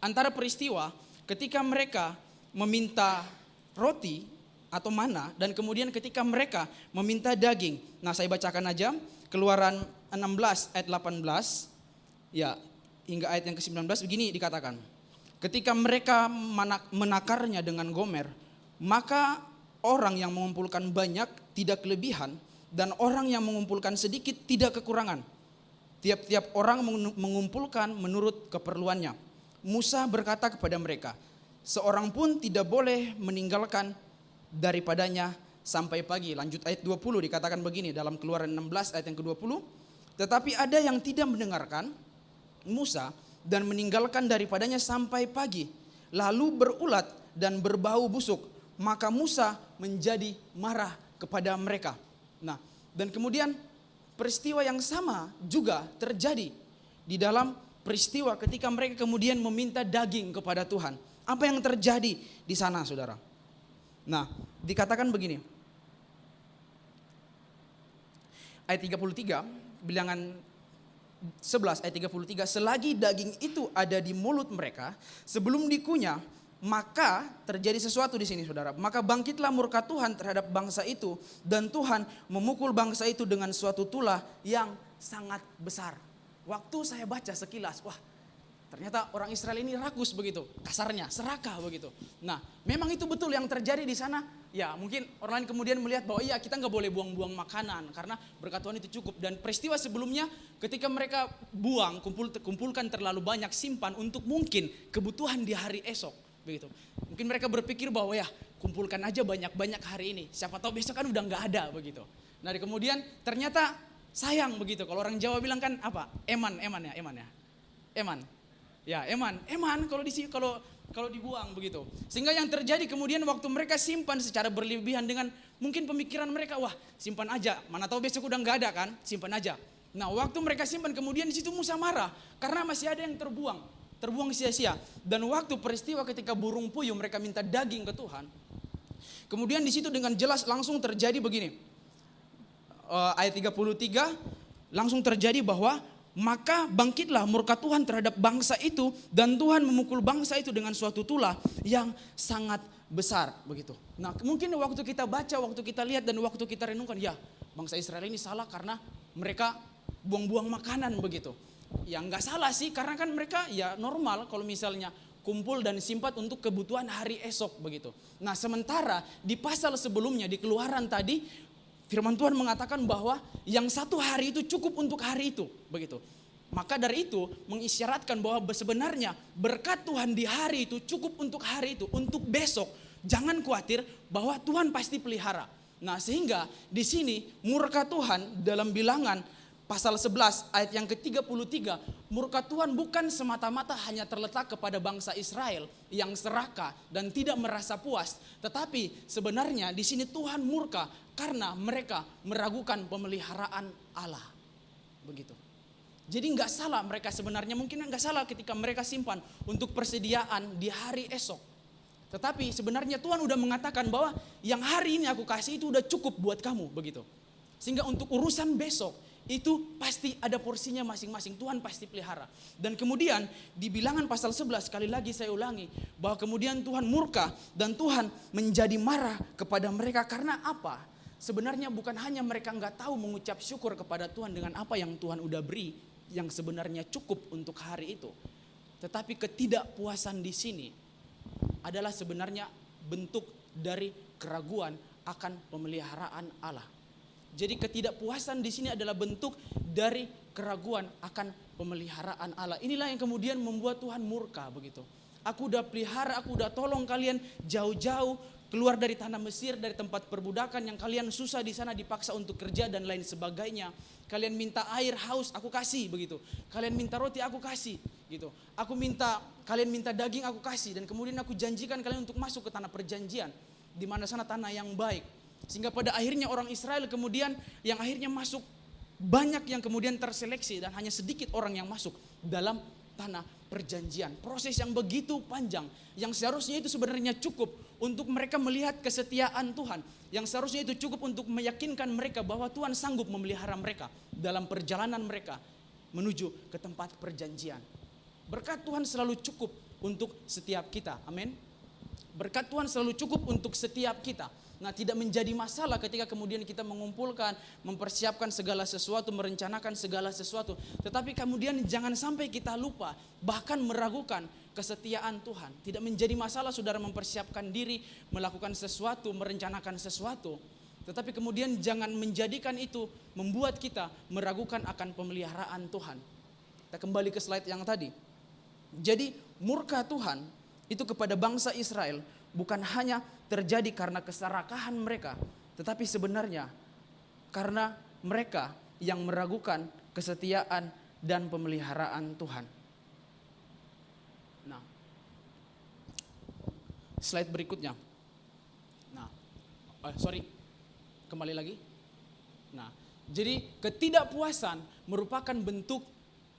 antara peristiwa ketika mereka meminta roti atau mana, dan kemudian ketika mereka meminta daging. Nah, saya bacakan aja Keluaran 16 ayat 18 ya hingga ayat yang ke-19 begini dikatakan. Ketika mereka menakarnya dengan Gomer, maka orang yang mengumpulkan banyak tidak kelebihan, dan orang yang mengumpulkan sedikit tidak kekurangan. Tiap-tiap orang mengumpulkan menurut keperluannya. Musa berkata kepada mereka, seorang pun tidak boleh meninggalkan daripadanya sampai pagi. Lanjut ayat 20 dikatakan begini dalam Keluaran 16 ayat yang ke-20. Tetapi ada yang tidak mendengarkan Musa dan meninggalkan daripadanya sampai pagi, lalu berulat dan berbau busuk. Maka Musa menjadi marah kepada mereka. Nah, dan kemudian peristiwa yang sama juga terjadi di dalam peristiwa ketika mereka kemudian meminta daging kepada Tuhan. Apa yang terjadi di sana, saudara? Nah, dikatakan begini. Ayat 33, bilangan 11 ayat 33, selagi daging itu ada di mulut mereka sebelum dikunyah, maka terjadi sesuatu di sini, saudara. Maka bangkitlah murka Tuhan terhadap bangsa itu, dan Tuhan memukul bangsa itu dengan suatu tulah yang sangat besar. Waktu saya baca sekilas, wah, ternyata orang Israel ini rakus begitu, kasarnya serakah begitu. Nah, memang itu betul yang terjadi di sana. Ya, mungkin orang lain kemudian melihat bahwa iya, kita nggak boleh buang-buang makanan karena berkat Tuhan itu cukup. Dan peristiwa sebelumnya ketika mereka kumpulkan terlalu banyak, simpan untuk mungkin kebutuhan di hari esok begitu. Mungkin mereka berpikir bahwa ya, kumpulkan aja banyak-banyak hari ini, siapa tahu besok kan udah nggak ada begitu. Nah, kemudian ternyata sayang begitu. Kalau orang Jawa bilang kan apa? Eman kalau dibuang begitu. Sehingga yang terjadi kemudian waktu mereka simpan secara berlebihan dengan mungkin pemikiran mereka, wah, simpan aja, mana tahu besok udah nggak ada kan, simpan aja. Nah, waktu mereka simpan kemudian di situ Musa marah karena masih ada yang terbuang sia-sia. Dan waktu peristiwa ketika burung puyuh mereka minta daging ke Tuhan, kemudian di situ dengan jelas langsung terjadi begini. Ayat 33 langsung terjadi bahwa maka bangkitlah murka Tuhan terhadap bangsa itu dan Tuhan memukul bangsa itu dengan suatu tulah yang sangat besar begitu. Nah, mungkin waktu kita baca, waktu kita lihat dan waktu kita renungkan, ya bangsa Israel ini salah karena mereka buang-buang makanan begitu. Ya nggak salah sih, karena kan mereka ya normal kalau misalnya kumpul dan simpan untuk kebutuhan hari esok begitu. Nah, sementara di pasal sebelumnya di Keluaran tadi firman Tuhan mengatakan bahwa yang satu hari itu cukup untuk hari itu begitu. Maka dari itu mengisyaratkan bahwa sebenarnya berkat Tuhan di hari itu cukup untuk hari itu, untuk besok. Jangan khawatir bahwa Tuhan pasti pelihara. Nah, sehingga di sini murka Tuhan dalam Bilangan pasal 11 ayat yang ke-33, murka Tuhan bukan semata-mata hanya terletak kepada bangsa Israel yang serakah dan tidak merasa puas, tetapi sebenarnya di sini Tuhan murka karena mereka meragukan pemeliharaan Allah. Begitu. Jadi nggak salah mereka sebenarnya, mungkin nggak salah ketika mereka simpan untuk persediaan di hari esok. Tetapi sebenarnya Tuhan udah mengatakan bahwa yang hari ini aku kasih itu udah cukup buat kamu begitu. Sehingga untuk urusan besok itu pasti ada porsinya masing-masing, Tuhan pasti pelihara. Dan kemudian di Bilangan pasal 11 sekali lagi saya ulangi bahwa kemudian Tuhan murka dan Tuhan menjadi marah kepada mereka karena apa? Sebenarnya bukan hanya mereka nggak tahu mengucap syukur kepada Tuhan dengan apa yang Tuhan udah beri yang sebenarnya cukup untuk hari itu. Tetapi ketidakpuasan di sini adalah sebenarnya bentuk dari keraguan akan pemeliharaan Allah. Jadi ketidakpuasan di sini adalah bentuk dari keraguan akan pemeliharaan Allah. Inilah yang kemudian membuat Tuhan murka begitu. Aku udah pelihara, aku udah tolong kalian jauh-jauh keluar dari tanah Mesir, dari tempat perbudakan yang kalian susah di sana, dipaksa untuk kerja dan lain sebagainya. Kalian minta air haus, aku kasih begitu. Kalian minta roti, aku kasih gitu. Kalian minta daging, aku kasih. Dan kemudian aku janjikan kalian untuk masuk ke tanah perjanjian, di mana sana tanah yang baik. Sehingga pada akhirnya orang Israel kemudian yang akhirnya masuk, banyak yang kemudian terseleksi dan hanya sedikit orang yang masuk dalam tanah perjanjian. Proses yang begitu panjang, yang seharusnya itu sebenarnya cukup untuk mereka melihat kesetiaan Tuhan, yang seharusnya itu cukup untuk meyakinkan mereka bahwa Tuhan sanggup memelihara mereka dalam perjalanan mereka menuju ke tempat perjanjian. Berkat Tuhan selalu cukup untuk setiap kita, amin. Berkat Tuhan selalu cukup untuk setiap kita. Nah, tidak menjadi masalah ketika kemudian kita mengumpulkan, mempersiapkan segala sesuatu, merencanakan segala sesuatu. Tetapi kemudian jangan sampai kita lupa, bahkan meragukan kesetiaan Tuhan. Tidak menjadi masalah saudara mempersiapkan diri, melakukan sesuatu, merencanakan sesuatu. Tetapi kemudian jangan menjadikan itu membuat kita meragukan akan pemeliharaan Tuhan. Kita kembali ke slide yang tadi. Jadi murka Tuhan itu kepada bangsa Israel bukan hanya terjadi karena keserakahan mereka, tetapi sebenarnya karena mereka yang meragukan kesetiaan dan pemeliharaan Tuhan. Nah, slide berikutnya. Nah, kembali lagi. Nah, jadi ketidakpuasan merupakan bentuk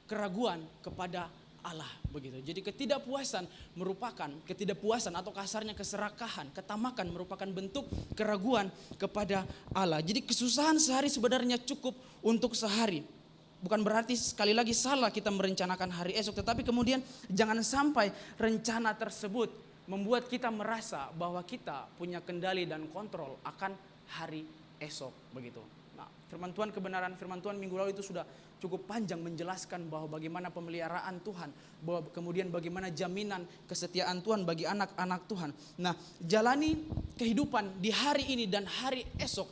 keraguan kepada Allah begitu. Jadi ketidakpuasan atau kasarnya keserakahan, ketamakan merupakan bentuk keraguan kepada Allah. Jadi kesusahan sehari sebenarnya cukup untuk sehari. Bukan berarti sekali lagi salah kita merencanakan hari esok, tetapi kemudian jangan sampai rencana tersebut membuat kita merasa bahwa kita punya kendali dan kontrol akan hari esok begitu. Nah, firman Tuhan, kebenaran firman Tuhan minggu lalu itu sudah cukup panjang menjelaskan bahwa bagaimana pemeliharaan Tuhan, bahwa kemudian bagaimana jaminan kesetiaan Tuhan bagi anak-anak Tuhan. Nah, jalani kehidupan di hari ini dan hari esok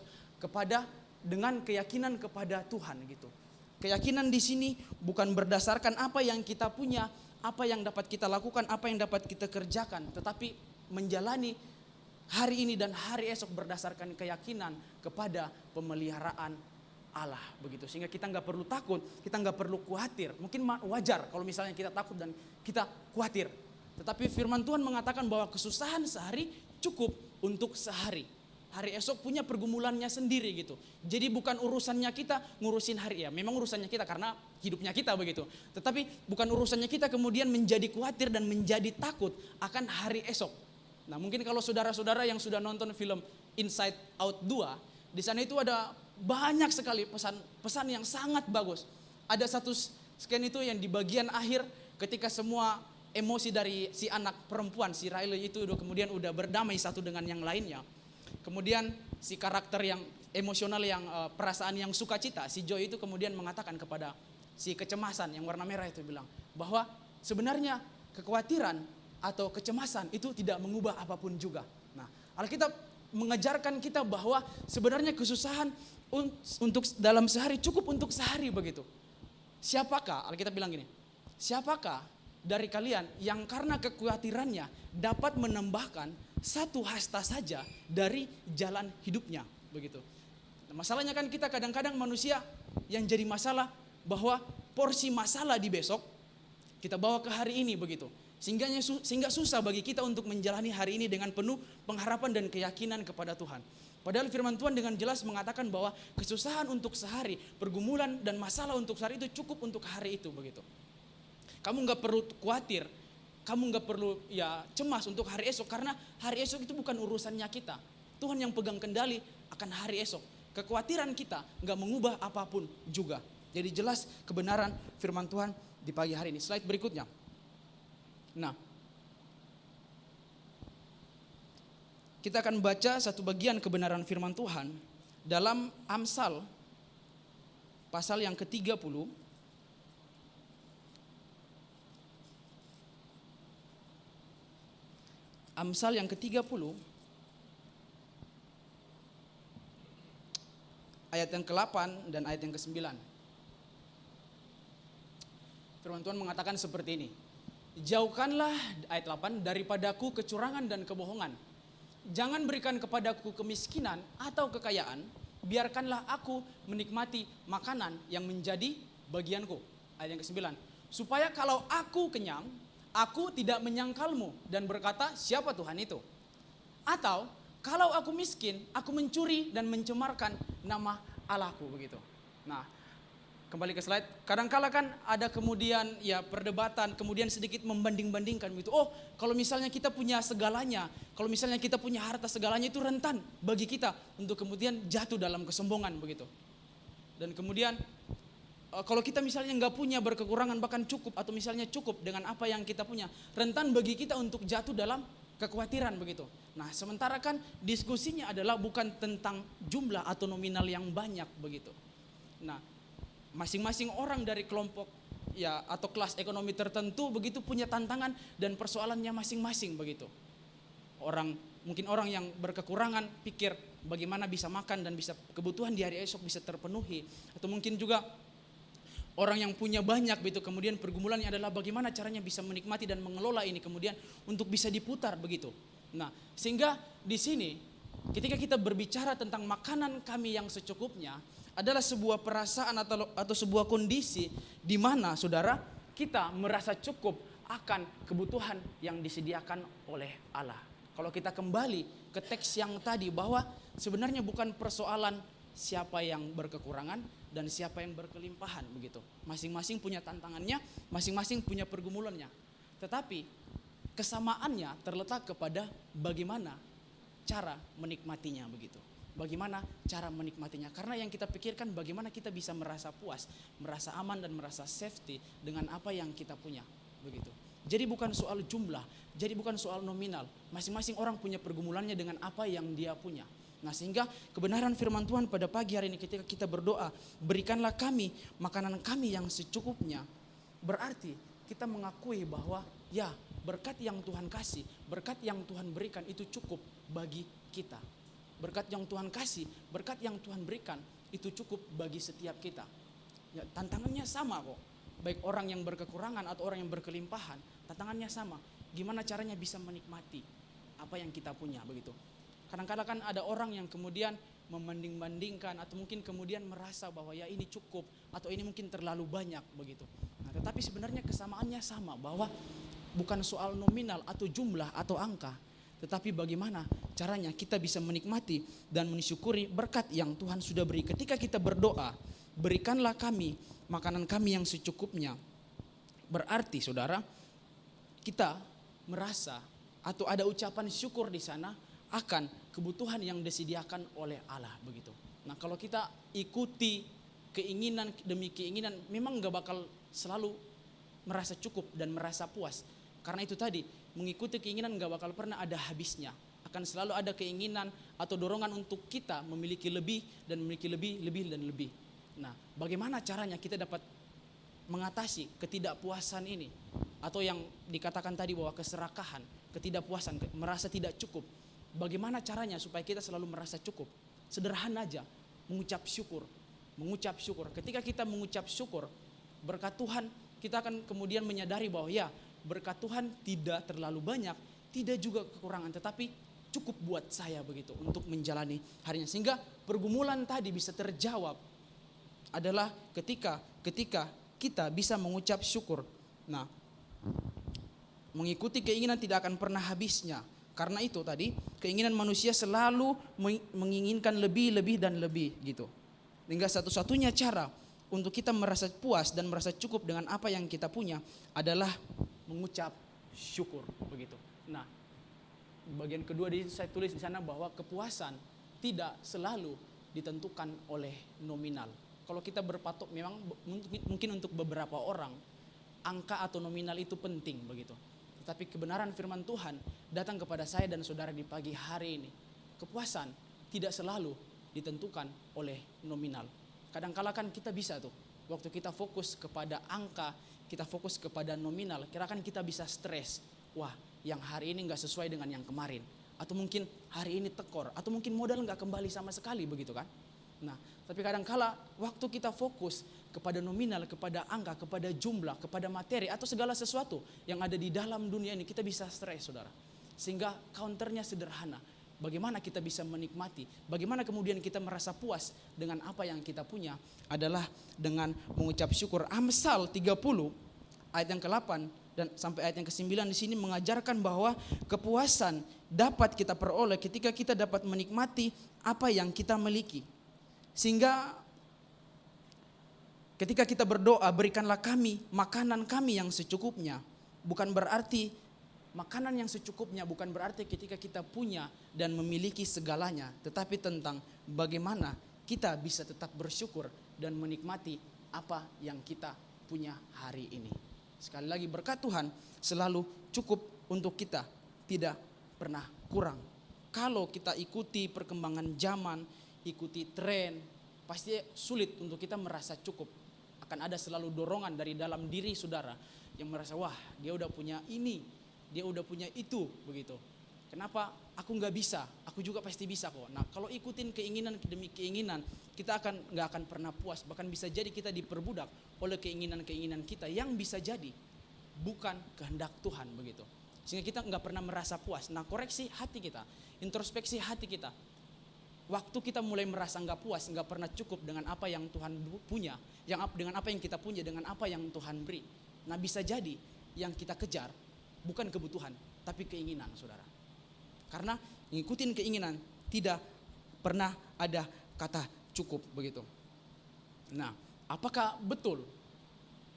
dengan keyakinan kepada Tuhan gitu. Keyakinan di sini bukan berdasarkan apa yang kita punya, apa yang dapat kita lakukan, apa yang dapat kita kerjakan, tetapi menjalani hari ini dan hari esok berdasarkan keyakinan kepada pemeliharaan Allah begitu. Sehingga kita nggak perlu takut, kita nggak perlu khawatir. Mungkin wajar kalau misalnya kita takut dan kita khawatir. Tetapi firman Tuhan mengatakan bahwa kesusahan sehari cukup untuk sehari. Hari esok punya pergumulannya sendiri gitu. Jadi bukan urusannya kita ngurusin hari ya. Memang urusannya kita karena hidupnya kita begitu. Tetapi bukan urusannya kita kemudian menjadi khawatir dan menjadi takut akan hari esok. Nah, mungkin kalau saudara-saudara yang sudah nonton film Inside Out 2, di sana itu ada banyak sekali pesan yang sangat bagus. Ada Scan itu yang di bagian akhir ketika semua emosi dari si anak perempuan, si Riley itu kemudian udah berdamai satu dengan yang lainnya. Kemudian si karakter yang emosional, yang perasaan yang sukacita, si Joy itu kemudian mengatakan kepada si kecemasan yang warna merah itu, bilang bahwa sebenarnya kekhawatiran atau kecemasan itu tidak mengubah apapun juga. Nah, Alkitab mengajarkan kita bahwa sebenarnya kesusahan untuk dalam sehari cukup untuk sehari begitu. Siapakah, Alkitab bilang gini, siapakah dari kalian yang karena kekhawatirannya dapat menambahkan satu hasta saja dari jalan hidupnya begitu. Nah, masalahnya kan kita kadang-kadang manusia yang jadi masalah bahwa porsi masalah di besok kita bawa ke hari ini begitu. Sehingga susah bagi kita untuk menjalani hari ini dengan penuh pengharapan dan keyakinan kepada Tuhan. Padahal firman Tuhan dengan jelas mengatakan bahwa kesusahan untuk sehari, pergumulan dan masalah untuk sehari itu cukup untuk hari itu begitu. Kamu nggak perlu khawatir, kamu nggak perlu cemas untuk hari esok, karena hari esok itu bukan urusannya kita. Tuhan yang pegang kendali akan hari esok. Kekhawatiran kita nggak mengubah apapun juga. Jadi jelas kebenaran firman Tuhan di pagi hari ini. Slide berikutnya. Nah, kita akan baca satu bagian kebenaran firman Tuhan dalam Amsal pasal yang ke-30. Amsal yang ke-30 ayat yang ke-8 dan ayat yang ke-9. Firman Tuhan mengatakan seperti ini. Jauhkanlah, ayat 8, daripadaku kecurangan dan kebohongan. Jangan berikan kepadaku kemiskinan atau kekayaan, biarkanlah aku menikmati makanan yang menjadi bagianku. Ayat yang ke-9. Supaya kalau aku kenyang, aku tidak menyangkalmu dan berkata, siapa Tuhan itu? Atau kalau aku miskin, aku mencuri dan mencemarkan nama Allahku begitu. Nah, kembali ke slide. Kadang-kala kan ada kemudian perdebatan, kemudian sedikit membanding-bandingkan begitu. Oh, kalau misalnya kita punya segalanya, kalau misalnya kita punya harta segalanya, itu rentan bagi kita untuk kemudian jatuh dalam kesombongan begitu. Dan kemudian kalau kita misalnya nggak punya, berkekurangan, bahkan cukup atau misalnya cukup dengan apa yang kita punya, rentan bagi kita untuk jatuh dalam kekhawatiran begitu. Nah, sementara kan diskusinya adalah bukan tentang jumlah atau nominal yang banyak begitu. Nah, masing-masing orang dari kelompok atau kelas ekonomi tertentu begitu punya tantangan dan persoalannya masing-masing begitu. Mungkin orang yang berkekurangan pikir bagaimana bisa makan dan bisa kebutuhan di hari esok bisa terpenuhi, atau mungkin juga orang yang punya banyak begitu, kemudian pergumulannya adalah bagaimana caranya bisa menikmati dan mengelola ini kemudian untuk bisa diputar begitu. Nah, sehingga di sini ketika kita berbicara tentang makanan kami yang secukupnya adalah sebuah perasaan atau sebuah kondisi di mana saudara kita merasa cukup akan kebutuhan yang disediakan oleh Allah. Kalau kita kembali ke teks yang tadi bahwa sebenarnya bukan persoalan siapa yang berkekurangan dan siapa yang berkelimpahan begitu. Masing-masing punya tantangannya, masing-masing punya pergumulannya. Tetapi kesamaannya terletak kepada bagaimana cara menikmatinya begitu. Bagaimana cara menikmatinya? Karena yang kita pikirkan bagaimana kita bisa merasa puas, merasa aman dan merasa safety dengan apa yang kita punya begitu. Jadi bukan soal jumlah, jadi bukan soal nominal. Masing-masing orang punya pergumulannya dengan apa yang dia punya. Nah, sehingga kebenaran firman Tuhan pada pagi hari ini ketika kita berdoa, berikanlah kami makanan kami yang secukupnya. Berarti kita mengakui bahwa berkat yang Tuhan kasih, berkat yang Tuhan berikan itu cukup bagi kita. Berkat yang Tuhan kasih, berkat yang Tuhan berikan itu cukup bagi setiap kita. Tantangannya sama kok. Baik orang yang berkekurangan atau orang yang berkelimpahan, tantangannya sama. Gimana caranya bisa menikmati apa yang kita punya begitu. Kadang-kadang kan ada orang yang kemudian membanding-bandingkan atau mungkin kemudian merasa bahwa ini cukup atau ini mungkin terlalu banyak begitu. Nah, tetapi sebenarnya kesamaannya sama, bahwa bukan soal nominal atau jumlah atau angka, tetapi bagaimana caranya kita bisa menikmati dan mensyukuri berkat yang Tuhan sudah beri. Ketika kita berdoa, berikanlah kami makanan kami yang secukupnya. Berarti saudara, kita merasa atau ada ucapan syukur di sana akan kebutuhan yang disediakan oleh Allah begitu. Nah, kalau kita ikuti keinginan demi keinginan memang gak bakal selalu merasa cukup dan merasa puas. Karena itu tadi, mengikuti keinginan gak bakal pernah ada habisnya. Akan selalu ada keinginan atau dorongan untuk kita memiliki lebih dan memiliki lebih, lebih dan lebih. Nah, bagaimana caranya kita dapat mengatasi ketidakpuasan ini? Atau yang dikatakan tadi bahwa keserakahan, ketidakpuasan, merasa tidak cukup. Bagaimana caranya supaya kita selalu merasa cukup? Sederhana aja, mengucap syukur. Mengucap syukur. Ketika kita mengucap syukur, berkat Tuhan, kita akan kemudian menyadari bahwa ya, berkat Tuhan tidak terlalu banyak, tidak juga kekurangan, tetapi cukup buat saya begitu untuk menjalani harinya. Sehingga pergumulan tadi bisa terjawab adalah ketika kita bisa mengucap syukur. Nah, mengikuti keinginan tidak akan pernah habisnya. Karena itu tadi, keinginan manusia selalu menginginkan lebih, lebih dan lebih gitu. Sehingga satu-satunya cara untuk kita merasa puas dan merasa cukup dengan apa yang kita punya adalah mengucap syukur begitu. Nah, bagian kedua saya tulis di sana bahwa kepuasan tidak selalu ditentukan oleh nominal. Kalau kita berpatok memang mungkin untuk beberapa orang angka atau nominal itu penting begitu. Tetapi kebenaran firman Tuhan datang kepada saya dan saudara di pagi hari ini. Kepuasan tidak selalu ditentukan oleh nominal. Kadang-kala kan kita bisa tuh, waktu kita fokus kepada angka, kita fokus kepada nominal, kira-kira kita bisa stres. Wah, yang hari ini gak sesuai dengan yang kemarin. Atau mungkin hari ini tekor, atau mungkin modal gak kembali sama sekali begitu kan. Nah, tapi kadang-kala waktu kita fokus kepada nominal, kepada angka, kepada jumlah, kepada materi, atau segala sesuatu yang ada di dalam dunia ini, kita bisa stres saudara. Sehingga counternya sederhana. Bagaimana kita bisa menikmati, bagaimana kemudian kita merasa puas dengan apa yang kita punya adalah dengan mengucap syukur. Amsal 30 ayat yang ke-8 dan sampai ayat yang ke-9 di sini mengajarkan bahwa kepuasan dapat kita peroleh ketika kita dapat menikmati apa yang kita miliki. Sehingga ketika kita berdoa, berikanlah kami makanan kami yang secukupnya, bukan berarti makanan yang secukupnya bukan berarti ketika kita punya dan memiliki segalanya, tetapi tentang bagaimana kita bisa tetap bersyukur dan menikmati apa yang kita punya hari ini. Sekali lagi, berkat Tuhan selalu cukup untuk kita, tidak pernah kurang. Kalau kita ikuti perkembangan zaman, ikuti tren, pasti sulit untuk kita merasa cukup. Akan ada selalu dorongan dari dalam diri saudara yang merasa, wah dia udah punya ini, dia udah punya itu begitu. Kenapa aku nggak bisa? Aku juga pasti bisa kok. Nah, kalau ikutin keinginan demi keinginan, kita nggak akan pernah puas. Bahkan bisa jadi kita diperbudak oleh keinginan-keinginan kita yang bisa jadi bukan kehendak Tuhan begitu. Sehingga kita nggak pernah merasa puas. Nah, koreksi hati kita, introspeksi hati kita. Waktu kita mulai merasa nggak puas, nggak pernah cukup dengan apa yang Tuhan punya, dengan apa yang kita punya, dengan apa yang Tuhan beri. Nah, bisa jadi yang kita kejar bukan kebutuhan, tapi keinginan, saudara. Karena ngikutin keinginan tidak pernah ada kata cukup begitu. Nah, apakah betul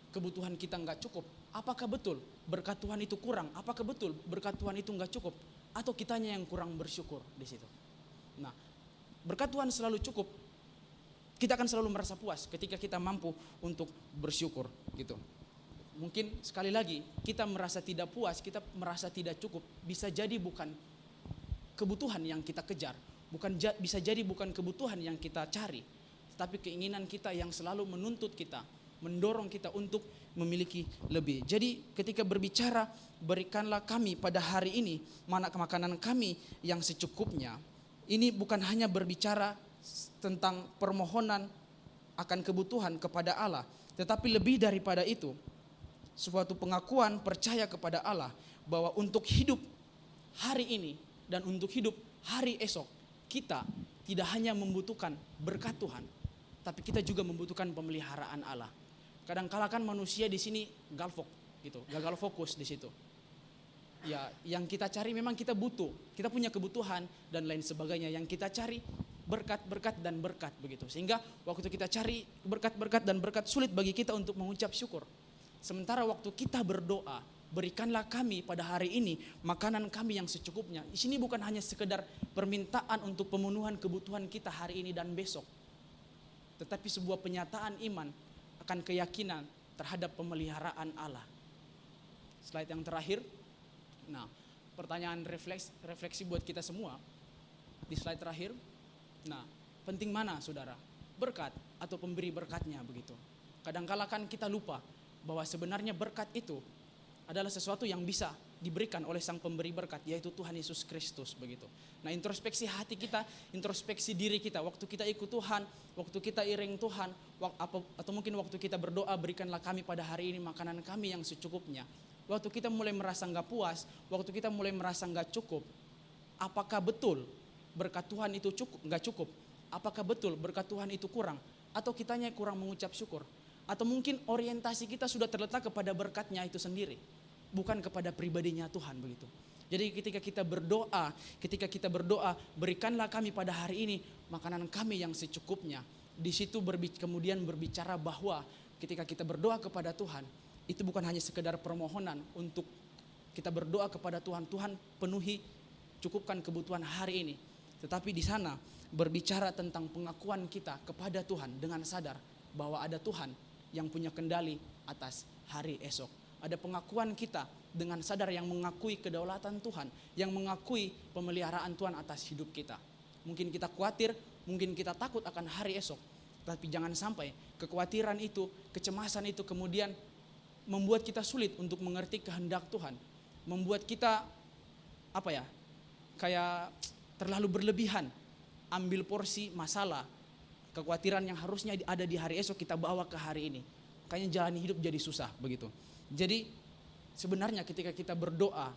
kebutuhan kita nggak cukup? Apakah betul berkat Tuhan itu kurang? Apakah betul berkat Tuhan itu nggak cukup? Atau kitanya yang kurang bersyukur di situ? Nah, berkat Tuhan selalu cukup. Kita akan selalu merasa puas ketika kita mampu untuk bersyukur gitu. Mungkin sekali lagi kita merasa tidak puas, kita merasa tidak cukup, bisa jadi bukan kebutuhan yang kita kejar, bisa jadi bukan kebutuhan yang kita cari, tapi keinginan kita yang selalu menuntut kita, mendorong kita untuk memiliki lebih. Jadi ketika berbicara berikanlah kami pada hari ini makanan kami yang secukupnya, ini bukan hanya berbicara tentang permohonan akan kebutuhan kepada Allah, tetapi lebih daripada itu, suatu pengakuan percaya kepada Allah bahwa untuk hidup hari ini dan untuk hidup hari esok, kita tidak hanya membutuhkan berkat Tuhan, tapi kita juga membutuhkan pemeliharaan Allah. Kadang-kala kan manusia di sini galvok gitu, gagal fokus di situ. Ya, yang kita cari memang kita butuh, kita punya kebutuhan dan lain sebagainya. Yang kita cari berkat-berkat dan berkat begitu. Sehingga waktu kita cari berkat-berkat dan berkat, sulit bagi kita untuk mengucap syukur. Sementara waktu kita berdoa, berikanlah kami pada hari ini makanan kami yang secukupnya. Di sini bukan hanya sekedar permintaan untuk pemenuhan kebutuhan kita hari ini dan besok. tetapi sebuah penyataan iman akan keyakinan terhadap pemeliharaan Allah. Slide yang terakhir. Nah, pertanyaan refleksi buat kita semua di slide terakhir. Nah, penting mana saudara? Berkat atau pemberi berkatnya begitu. Kadangkala kan kita lupa bahwa sebenarnya berkat itu adalah sesuatu yang bisa diberikan oleh sang pemberi berkat, yaitu Tuhan Yesus Kristus begitu. Nah, introspeksi hati kita, introspeksi diri kita, waktu kita ikut Tuhan, waktu kita iring Tuhan, atau mungkin waktu kita berdoa, berikanlah kami pada hari ini makanan kami yang secukupnya. Waktu kita mulai merasa nggak puas, waktu kita mulai merasa nggak cukup, apakah betul berkat Tuhan itu nggak cukup? Apakah betul berkat Tuhan itu kurang? Atau kitanya kurang mengucap syukur? Atau mungkin orientasi kita sudah terletak kepada berkatnya itu sendiri, bukan kepada pribadinya Tuhan begitu. Jadi ketika kita berdoa, berikanlah kami pada hari ini makanan kami yang secukupnya. Di situ kemudian berbicara bahwa ketika kita berdoa kepada Tuhan, itu bukan hanya sekedar permohonan untuk kita berdoa kepada Tuhan, Tuhan penuhi, cukupkan kebutuhan hari ini. Tetapi di sana berbicara tentang pengakuan kita kepada Tuhan dengan sadar bahwa ada Tuhan yang punya kendali atas hari esok. Ada pengakuan kita dengan sadar yang mengakui kedaulatan Tuhan, yang mengakui pemeliharaan Tuhan atas hidup kita. Mungkin kita khawatir, mungkin kita takut akan hari esok, tapi jangan sampai kekhawatiran itu, kecemasan itu kemudian membuat kita sulit untuk mengerti kehendak Tuhan, membuat kita kayak terlalu berlebihan, ambil porsi masalah, kekhawatiran yang harusnya ada di hari esok kita bawa ke hari ini. Makanya jalani hidup jadi susah begitu. Jadi sebenarnya ketika kita berdoa,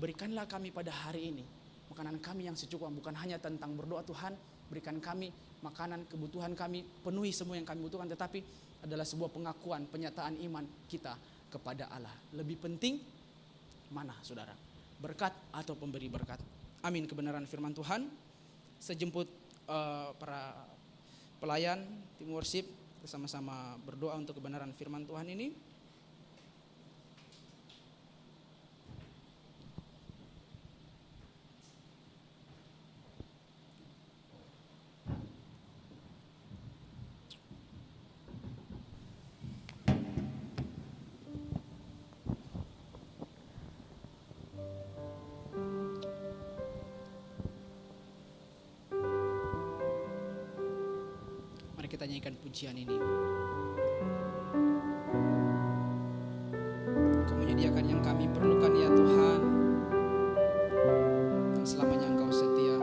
berikanlah kami pada hari ini makanan kami yang secukupnya, bukan hanya tentang berdoa Tuhan berikan kami makanan, kebutuhan kami, penuhi semua yang kami butuhkan, tetapi adalah sebuah pengakuan, penyataan iman kita kepada Allah. Lebih penting mana saudara? Berkat atau pemberi berkat? Amin. Kebenaran firman Tuhan. Saya jemput para pelayan tim worship, bersama-sama berdoa untuk kebenaran firman Tuhan ini. Kita nyanyikan pujian ini. Kau menyediakan yang kami perlukan ya Tuhan, dan selamanya Engkau setia.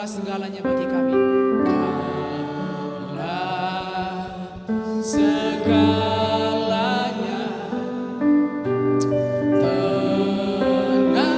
Segalanya bagi kami. Kaulah segalanya, tenang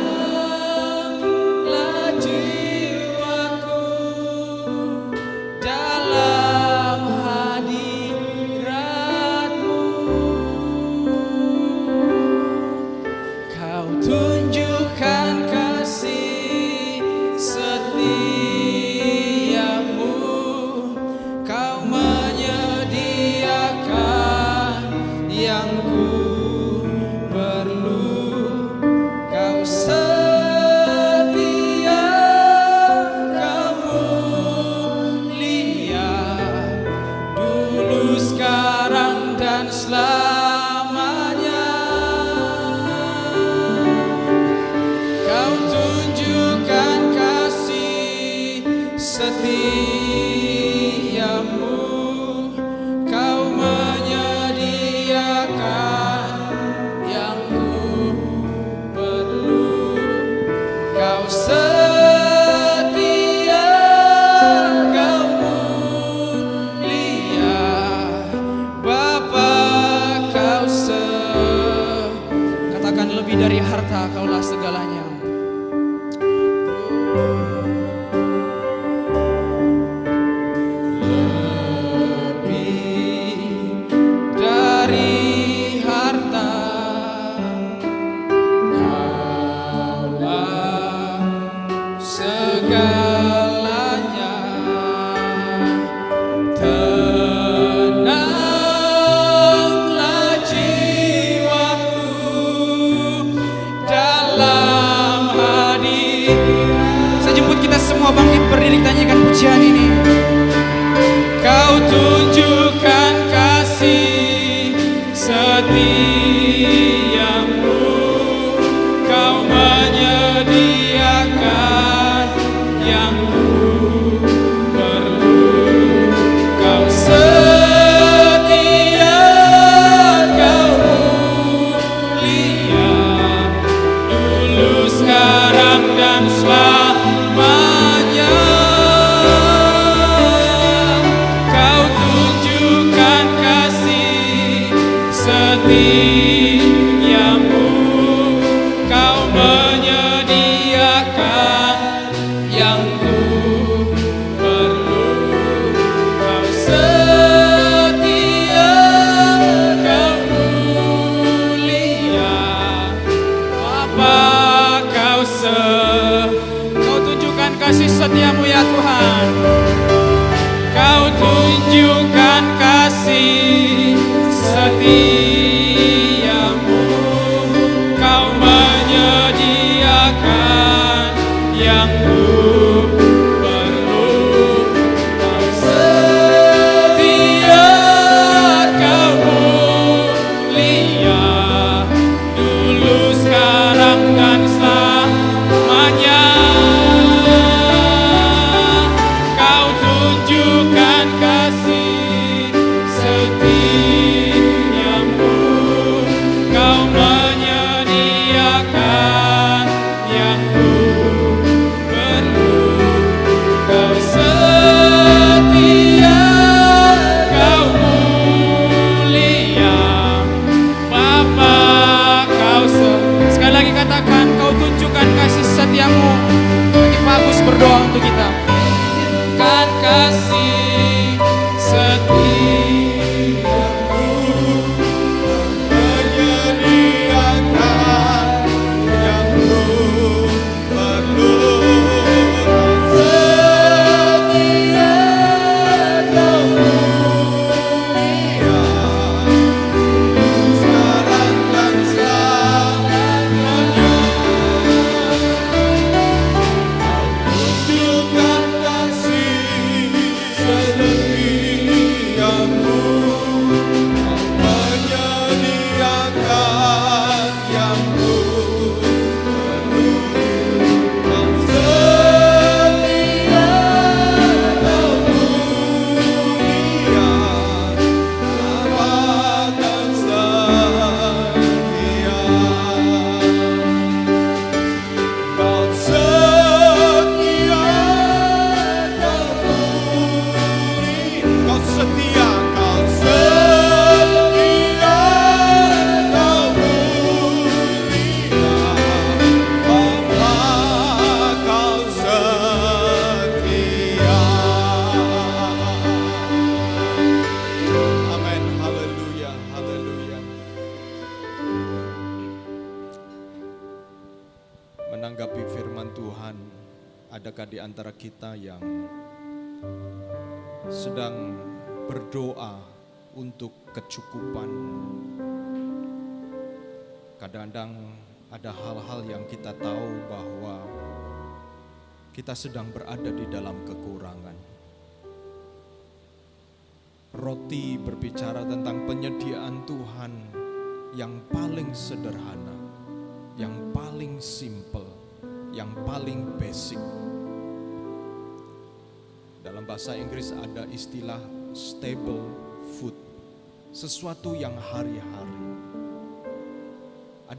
setia, kau mulia, Bapa kau katakan lebih dari harta, kaulah segalanya. Semua bangkit berdiri, tanyakan pujian ini. Kau tunjukkan kasih setiamu, kau menyediakan yang ku perlu. Kau setia, kau mulia, dulu, sekarang, dan selamanya. Kau tunjukkan kasih setiamu, kau menyediakan yang ku perlu. Kau setia, kau mulia, Bapa kau tunjukkan kasih setiamu ya Tuhan. Kau tunjukkan kasih setiamu, kau menyediakan yang ku perlu. Kau setia, kau mulia, dulu, sekarang, dan selamanya. Kau tunjukkan kasih setiamu, kau menyediakan yang ku perlu. Kau setia, kau mulia, Bapa kau sekali lagi katakan, kau tunjukkan kasih setiamu. Bagi Pak Agus berdoa untuk kita. Kan kasih setiamu, menyediakan yang ku perlu. Setia, kau mulia, sekarang dan selamanya. Tunjukkan kasih setiamu, kau menyediakan yang ku perlu. Kau setia, kau mulia, Bapa kau setia. Kau setia, kau mulia, kau setia, kau setia, kau mulia, Bapa kau setia. Amin, haleluya, haleluya. Menanggapi firman Tuhan, adakah di antara kita yang sedang berdoa untuk kecukupan? Kadang-kadang ada hal-hal yang kita tahu bahwa kita sedang berada di dalam kekurangan. Roti berbicara tentang penyediaan Tuhan yang paling sederhana, yang paling simple, yang paling basic. Dalam bahasa Inggris ada istilah stable food, sesuatu yang hari-hari.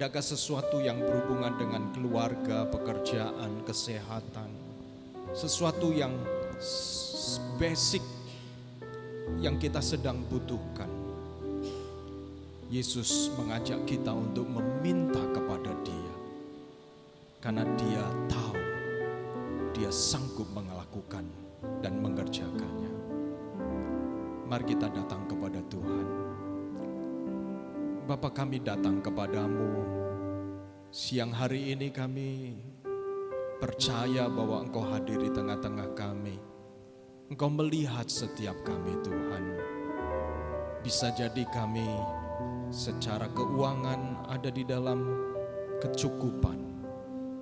Adakah sesuatu yang berhubungan dengan keluarga, pekerjaan, kesehatan, sesuatu yang basic yang kita sedang butuhkan? Yesus mengajak kita untuk meminta kepada Dia, karena Dia tahu, Dia sanggup melakukan dan mengerjakannya. Mari kita datang kepada Tuhan. Bapa, kami datang kepadamu. Siang hari ini kami percaya bahwa Engkau hadir di tengah-tengah kami. Engkau melihat setiap kami, Tuhan. Bisa jadi kami secara keuangan ada di dalam kecukupan,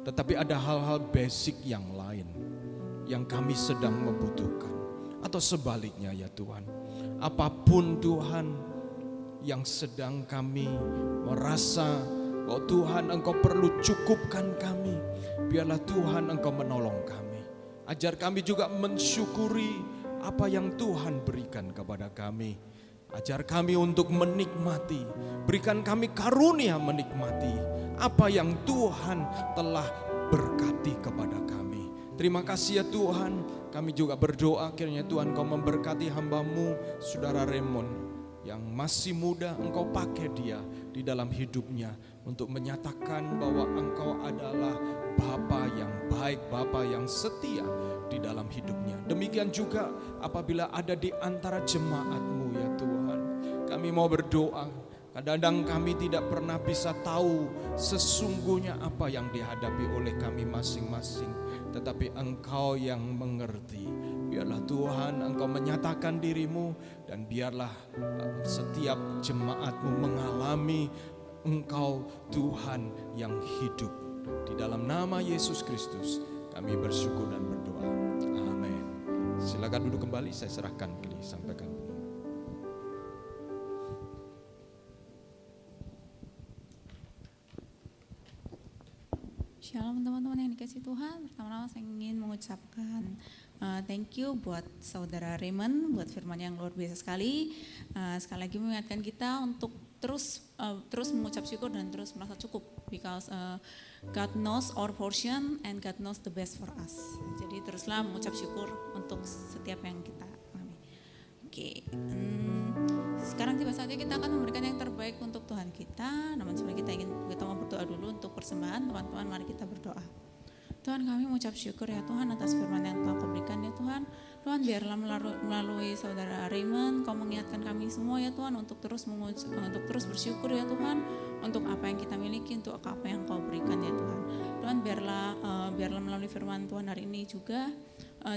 tetapi ada hal-hal basic yang lain yang kami sedang membutuhkan. Atau sebaliknya ya Tuhan, apapun Tuhan yang sedang kami merasa bahwa Tuhan Engkau perlu cukupkan kami, biarlah Tuhan Engkau menolong kami. Ajar kami juga mensyukuri apa yang Tuhan berikan kepada kami. Ajar kami untuk menikmati, berikan kami karunia menikmati apa yang Tuhan telah berkati kepada kami. Terima kasih ya Tuhan, kami juga berdoa kiranya Tuhan Engkau memberkati hamba-Mu, Saudara Raymond, yang masih muda. Engkau pakai dia di dalam hidupnya untuk menyatakan bahwa Engkau adalah Bapa yang baik, Bapa yang setia di dalam hidupnya. Demikian juga apabila ada di antara jemaat-Mu ya Tuhan, kami mau berdoa. Kadang-kadang kami tidak pernah bisa tahu sesungguhnya apa yang dihadapi oleh kami masing-masing, tetapi Engkau yang mengerti. Biarlah Tuhan Engkau menyatakan diri-Mu, dan biarlah setiap jemaat-Mu mengalami Engkau Tuhan yang hidup. Di dalam nama Yesus Kristus kami bersyukur dan berdoa. Amin. Silakan duduk kembali, saya serahkan ke sampaikan. Shalom teman-teman yang dikasih Tuhan. Pertama-tama saya ingin mengucapkan thank you buat Saudara Raymond, buat firman yang luar biasa sekali. Sekali lagi mengingatkan kita untuk terus mengucap syukur dan terus merasa cukup, because God knows our portion and God knows the best for us. Jadi teruslah mengucap syukur untuk setiap yang kita alami. Oke. Sekarang tiba saatnya kita akan memberikan yang terbaik untuk Tuhan kita. Namun sebelum kita mau berdoa dulu untuk persembahan, teman-teman mari kita berdoa. Tuhan, kami mengucap syukur ya Tuhan atas firman yang telah Kau berikan ya Tuhan. Tuhan, biarlah melalui Saudara Raymond Kau mengingatkan kami semua ya Tuhan untuk terus bersyukur ya Tuhan untuk apa yang kita miliki, untuk apa yang Kau berikan ya Tuhan. Tuhan, biarlah melalui firman Tuhan hari ini juga,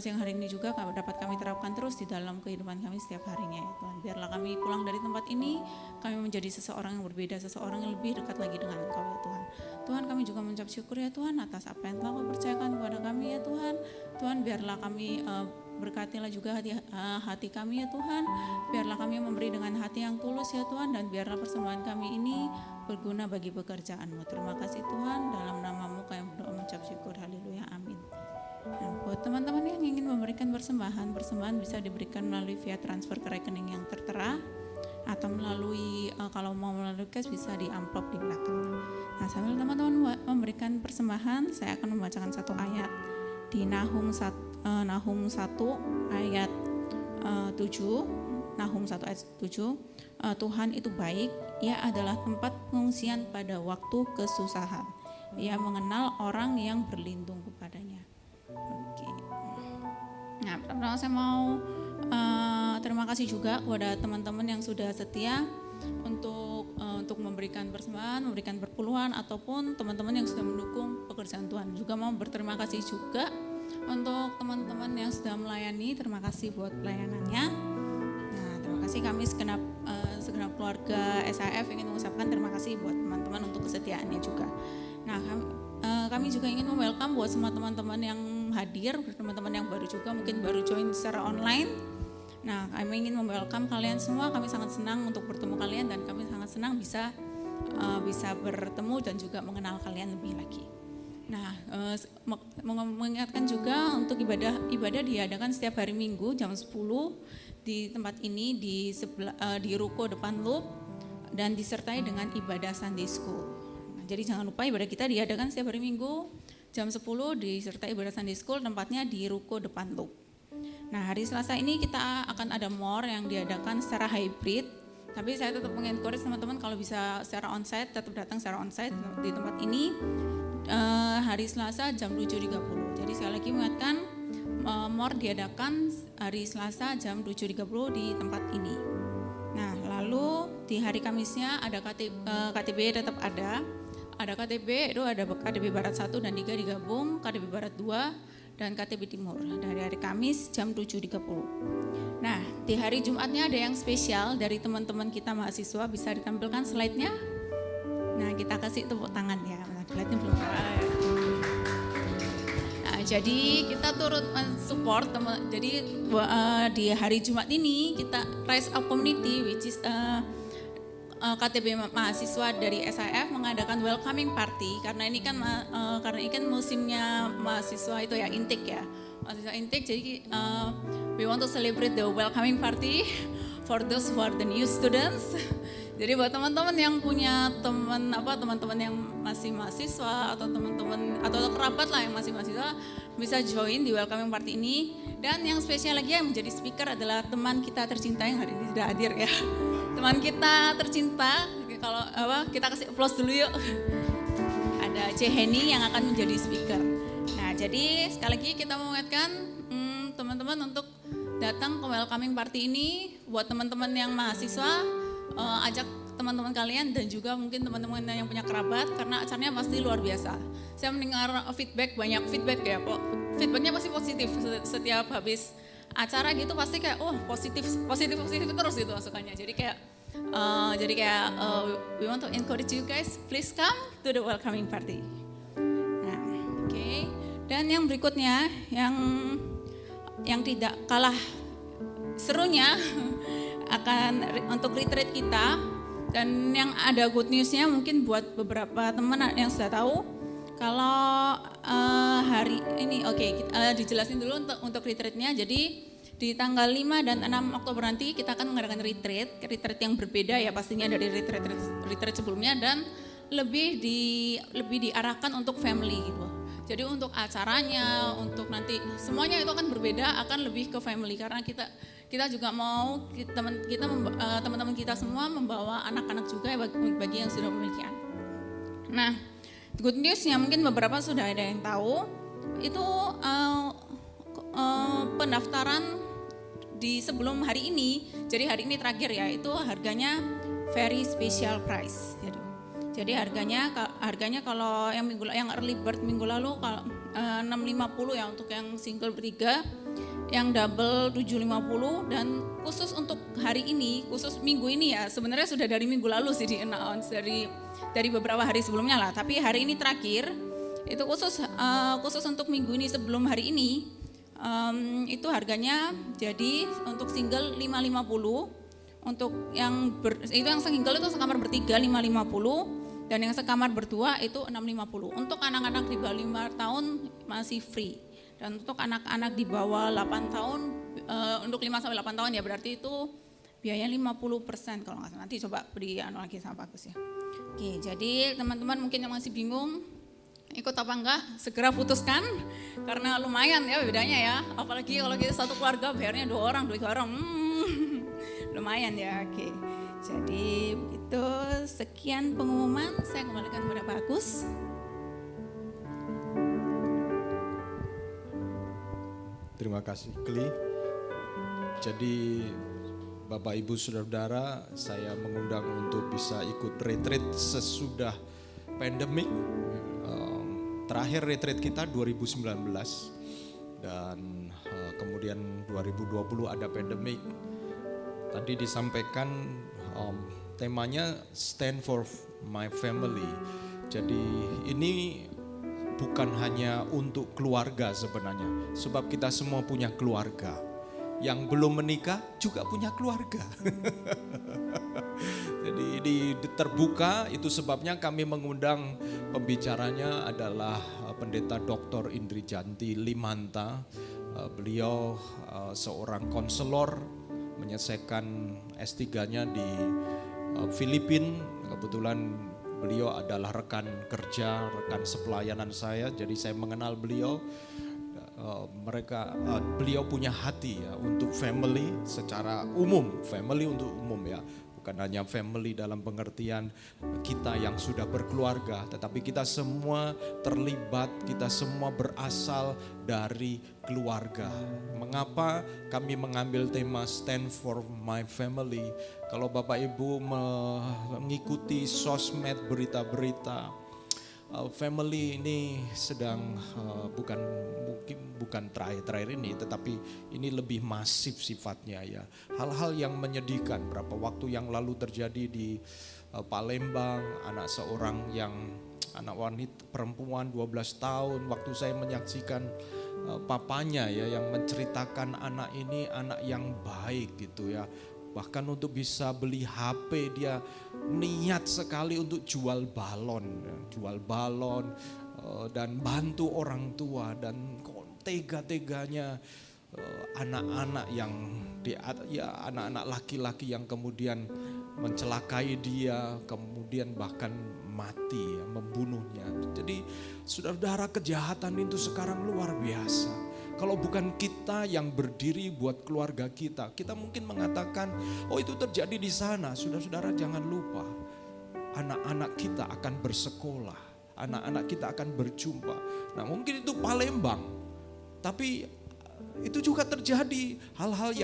siang hari ini juga dapat kami terapkan terus di dalam kehidupan kami setiap harinya ya Tuhan. Biarlah kami pulang dari tempat ini, kami menjadi seseorang yang berbeda, seseorang yang lebih dekat lagi dengan Engkau ya Tuhan. Tuhan, kami juga mengucap syukur ya Tuhan atas apa yang telah Kau percayakan kepada kami ya Tuhan. Tuhan, biarlah kami berkatilah juga hati kami ya Tuhan. Biarlah kami memberi dengan hati yang tulus ya Tuhan, dan biarlah persembahan kami ini berguna bagi pekerjaan-Mu. Terima kasih Tuhan, dalam nama-Mu kami berdoa mengucap syukur. Haleluya, amin. Nah, buat teman-teman yang ingin memberikan persembahan bisa diberikan melalui via transfer ke rekening yang tertera, atau melalui kalau mau melalui cash bisa di amplop di belakang. Nah, sambil teman-teman memberikan persembahan, saya akan membacakan satu ayat di Nahum 1 ayat 7. Nahum 1 ayat 7. Tuhan itu baik, Ia adalah tempat pengungsian pada waktu kesusahan. Ia mengenal orang yang berlindung kepadanya. Oke. Nah, pertama saya mau terima kasih juga kepada teman-teman yang sudah setia untuk memberikan persembahan, memberikan perpuluhan, ataupun teman-teman yang sudah mendukung pekerjaan Tuhan. Juga mau berterima kasih juga untuk teman-teman yang sudah melayani. Terima kasih buat pelayanannya. Nah, terima kasih, kami segenap keluarga SAF ingin mengucapkan terima kasih buat teman-teman untuk kesetiaannya juga. Nah, kami juga ingin welcome buat semua teman-teman yang hadir, teman-teman yang baru juga mungkin baru join secara online. Nah, kami ingin welcome kalian semua. Kami sangat senang untuk bertemu kalian, dan kami sangat senang bisa bertemu dan juga mengenal kalian lebih lagi. Nah, mengingatkan juga untuk ibadah diadakan setiap hari Minggu jam 10 di tempat ini di ruko depan Loop, dan disertai dengan ibadah Sunday School. Jadi jangan lupa ibadah kita diadakan setiap hari Minggu jam 10 disertai ibadah Sunday School, tempatnya di Ruko depan Loop. Nah, hari Selasa ini kita akan ada more yang diadakan secara hybrid. Tapi saya tetap mengencourage teman-teman kalau bisa secara onsite, tetap datang secara onsite di tempat ini hari Selasa jam 7.30. Jadi sekali lagi mengingatkan, more diadakan hari Selasa jam 7.30 di tempat ini. Nah, lalu di hari Kamisnya ada KTB tetap ada. Ada KTB, itu ada KTB Barat 1 dan 3 digabung, KTB Barat 2 dan KTB Timur dari hari Kamis jam 7.30. Nah, di hari Jumatnya ada yang spesial dari teman-teman kita mahasiswa, bisa ditampilkan slide-nya. Nah, kita kasih tepuk tangan ya. Nah, slide-nya belum ada. Nah, jadi kita turut mensupport teman. Jadi di hari Jumat ini kita Rise Up Community, which is KTB mahasiswa dari SIF mengadakan welcoming party karena ini kan musimnya mahasiswa itu ya, intake ya, mahasiswa intake. Jadi we want to celebrate the welcoming party for those who are the new students. Jadi buat teman-teman yang punya teman-teman yang masih mahasiswa atau teman-teman atau kerabat lah yang masih mahasiswa bisa join di welcoming party ini. Dan yang spesial lagi yang menjadi speaker adalah teman kita tercinta yang hari ini sudah hadir ya. Teman kita tercinta, kalau kita kasih applause dulu yuk. Ada Ceheni yang akan menjadi speaker. Nah, jadi sekali lagi kita mengingatkan teman-teman untuk datang ke welcoming party ini. Buat teman-teman yang mahasiswa, ajak teman-teman kalian dan juga mungkin teman-teman yang punya kerabat karena acaranya pasti luar biasa. Saya mendengar banyak feedback ya, kok. Feedbacknya pasti positif setiap habis acara gitu, pasti kayak positif terus gitu masukannya. Jadi kayak we want to encourage you guys, please come to the welcoming party. Nah, oke. Dan yang berikutnya yang tidak kalah serunya akan untuk retreat kita, dan yang ada good newsnya mungkin buat beberapa teman yang sudah tahu kalau hari ini dijelasin dulu untuk retreatnya. Jadi di tanggal 5 dan 6 Oktober nanti kita akan mengadakan retreat yang berbeda ya pastinya dari retreat sebelumnya, dan lebih diarahkan untuk family gitu. Jadi untuk acaranya, untuk nanti semuanya itu akan berbeda, akan lebih ke family karena kita juga mau teman-teman kita semua membawa anak-anak juga bagi yang sudah memiliki anak. Nah, good newsnya mungkin beberapa sudah ada yang tahu itu pendaftaran di sebelum hari ini, jadi hari ini terakhir ya, itu harganya very special price. Jadi harganya kalau yang early bird minggu lalu kalau 650 ya untuk yang single bertiga, yang double 750, dan khusus untuk hari ini, khusus minggu ini ya, sebenarnya sudah dari minggu lalu sih di announce dari beberapa hari sebelumnya lah, tapi hari ini terakhir itu khusus untuk minggu ini sebelum hari ini. Itu harganya jadi untuk single 550, untuk yang single itu sekamar bertiga 550, dan yang sekamar berdua itu 650. Untuk anak-anak di bawah 5 tahun masih free, dan untuk anak-anak di bawah 8 tahun untuk 5 sampai 8 tahun ya berarti itu biayanya 50% kalau nggak salah. Nanti coba beri lagi sama Bagus ya. Oke, jadi teman-teman mungkin yang masih bingung ikut apa enggak, segera putuskan karena lumayan ya bedanya ya, apalagi kalau kita satu keluarga bayarnya 2 orang lumayan ya. Oke, jadi begitu, sekian pengumuman, saya kembalikan kepada Pak Agus. Terima kasih Kli. Jadi Bapak Ibu Saudara, saya mengundang untuk bisa ikut retreat sesudah pandemik. Terakhir retreat kita 2019 dan kemudian 2020 ada pandemik. Tadi disampaikan temanya Stand for My Family. Jadi ini bukan hanya untuk keluarga sebenarnya, sebab kita semua punya keluarga. Yang belum menikah juga punya keluarga. Jadi di terbuka, itu sebabnya kami mengundang pembicaranya adalah Pendeta Dr. Indrijanti Limanta. Beliau seorang konselor menyelesaikan S3-nya di Filipina. Kebetulan Beliau adalah rekan kerja, rekan sepelayanan saya, jadi saya mengenal beliau. Beliau punya hati ya untuk family secara umum, family untuk umum ya. Bukan hanya family dalam pengertian kita yang sudah berkeluarga, tetapi kita semua terlibat, kita semua berasal dari keluarga. Mengapa kami mengambil tema Stand for My Family? Kalau Bapak Ibu mengikuti sosmed berita-berita, family ini sedang bukan terakhir ini, tetapi ini lebih masif sifatnya ya. Hal-hal yang menyedihkan berapa waktu yang lalu terjadi di Palembang, anak wanita perempuan 12 tahun, waktu saya menyaksikan papanya ya yang menceritakan anak ini anak yang baik gitu ya. Bahkan untuk bisa beli HP dia niat sekali untuk jual balon dan bantu orang tua, dan tega-teganya anak-anak anak-anak laki-laki yang kemudian mencelakai dia, kemudian bahkan mati ya, membunuhnya. Jadi saudara, kejahatan itu sekarang luar biasa. Kalau bukan kita yang berdiri buat keluarga kita, kita mungkin mengatakan, oh itu terjadi di sana. Saudara-saudara jangan lupa, anak-anak kita akan bersekolah, anak-anak kita akan berjumpa. Nah mungkin itu Palembang, tapi itu juga terjadi hal-hal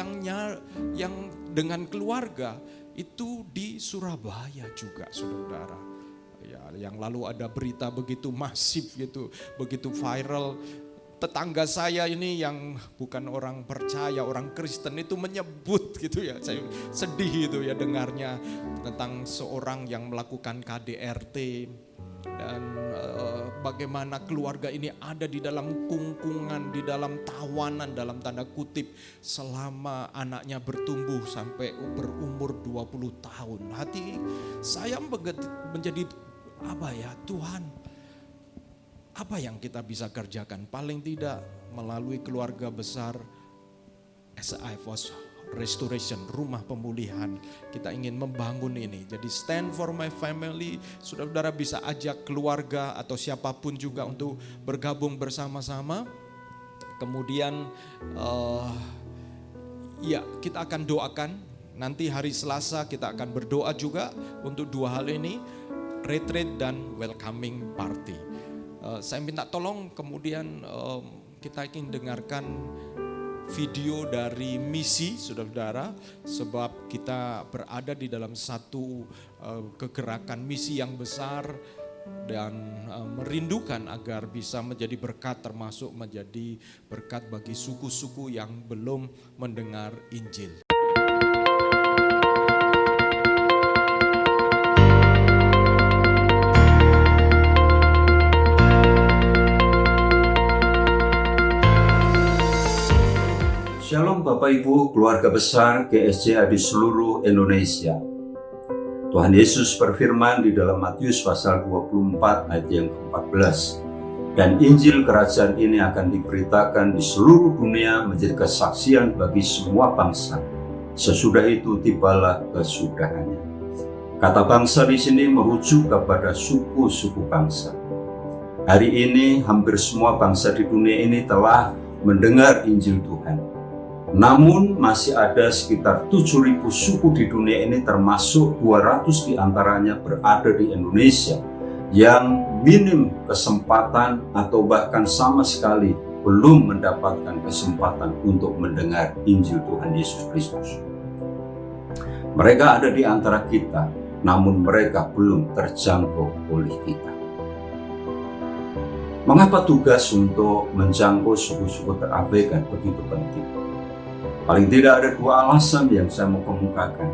yang dengan keluarga itu di Surabaya juga, saudara. Ya, yang lalu ada berita begitu masif gitu, begitu viral. Tetangga saya ini yang bukan orang percaya, orang Kristen itu menyebut gitu ya. Saya sedih gitu ya dengarnya tentang seorang yang melakukan KDRT. Dan bagaimana keluarga ini ada di dalam kungkungan, di dalam tawanan dalam tanda kutip selama anaknya bertumbuh sampai berumur 20 tahun. Hati saya menjadi Tuhan, apa yang kita bisa kerjakan? Paling tidak melalui keluarga besar SIFOS Restoration, rumah pemulihan. Kita ingin membangun ini. Jadi Stand for My Family, saudara-saudara bisa ajak keluarga atau siapapun juga untuk bergabung bersama-sama. Kemudian kita akan doakan. Nanti hari Selasa kita akan berdoa juga untuk dua hal ini, retreat dan welcoming party. Saya minta tolong kemudian kita ingin dengarkan video dari misi saudara-saudara, sebab kita berada di dalam satu kegerakan misi yang besar dan merindukan agar bisa menjadi berkat, termasuk menjadi berkat bagi suku-suku yang belum mendengar Injil. Shalom Bapak Ibu, keluarga besar GSCA di seluruh Indonesia. Tuhan Yesus berfirman di dalam Matius pasal 24 ayat yang ke-14. Dan Injil kerajaan ini akan diberitakan di seluruh dunia menjadi kesaksian bagi semua bangsa. Sesudah itu tibalah kesudahannya. Kata bangsa di sini merujuk kepada suku-suku bangsa. Hari ini hampir semua bangsa di dunia ini telah mendengar Injil Tuhan. Namun masih ada sekitar 7.000 suku di dunia ini, termasuk 200 diantaranya berada di Indonesia, yang minim kesempatan atau bahkan sama sekali belum mendapatkan kesempatan untuk mendengar Injil Tuhan Yesus Kristus. Mereka ada di antara kita, namun mereka belum terjangkau oleh kita. Mengapa tugas untuk menjangkau suku-suku terabaikan begitu penting? Paling tidak ada dua alasan yang saya mau kemukakan.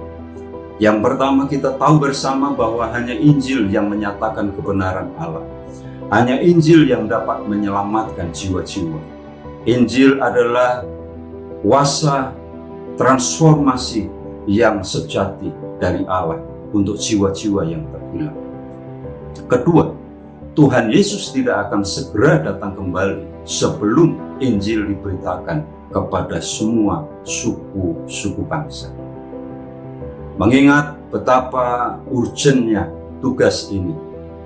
Yang pertama, kita tahu bersama bahwa hanya Injil yang menyatakan kebenaran Allah. Hanya Injil yang dapat menyelamatkan jiwa-jiwa. Injil adalah kuasa transformasi yang sejati dari Allah untuk jiwa-jiwa yang terhilang. Kedua, Tuhan Yesus tidak akan segera datang kembali sebelum Injil diberitakan kepada semua suku-suku bangsa. Mengingat betapa urgennya tugas ini,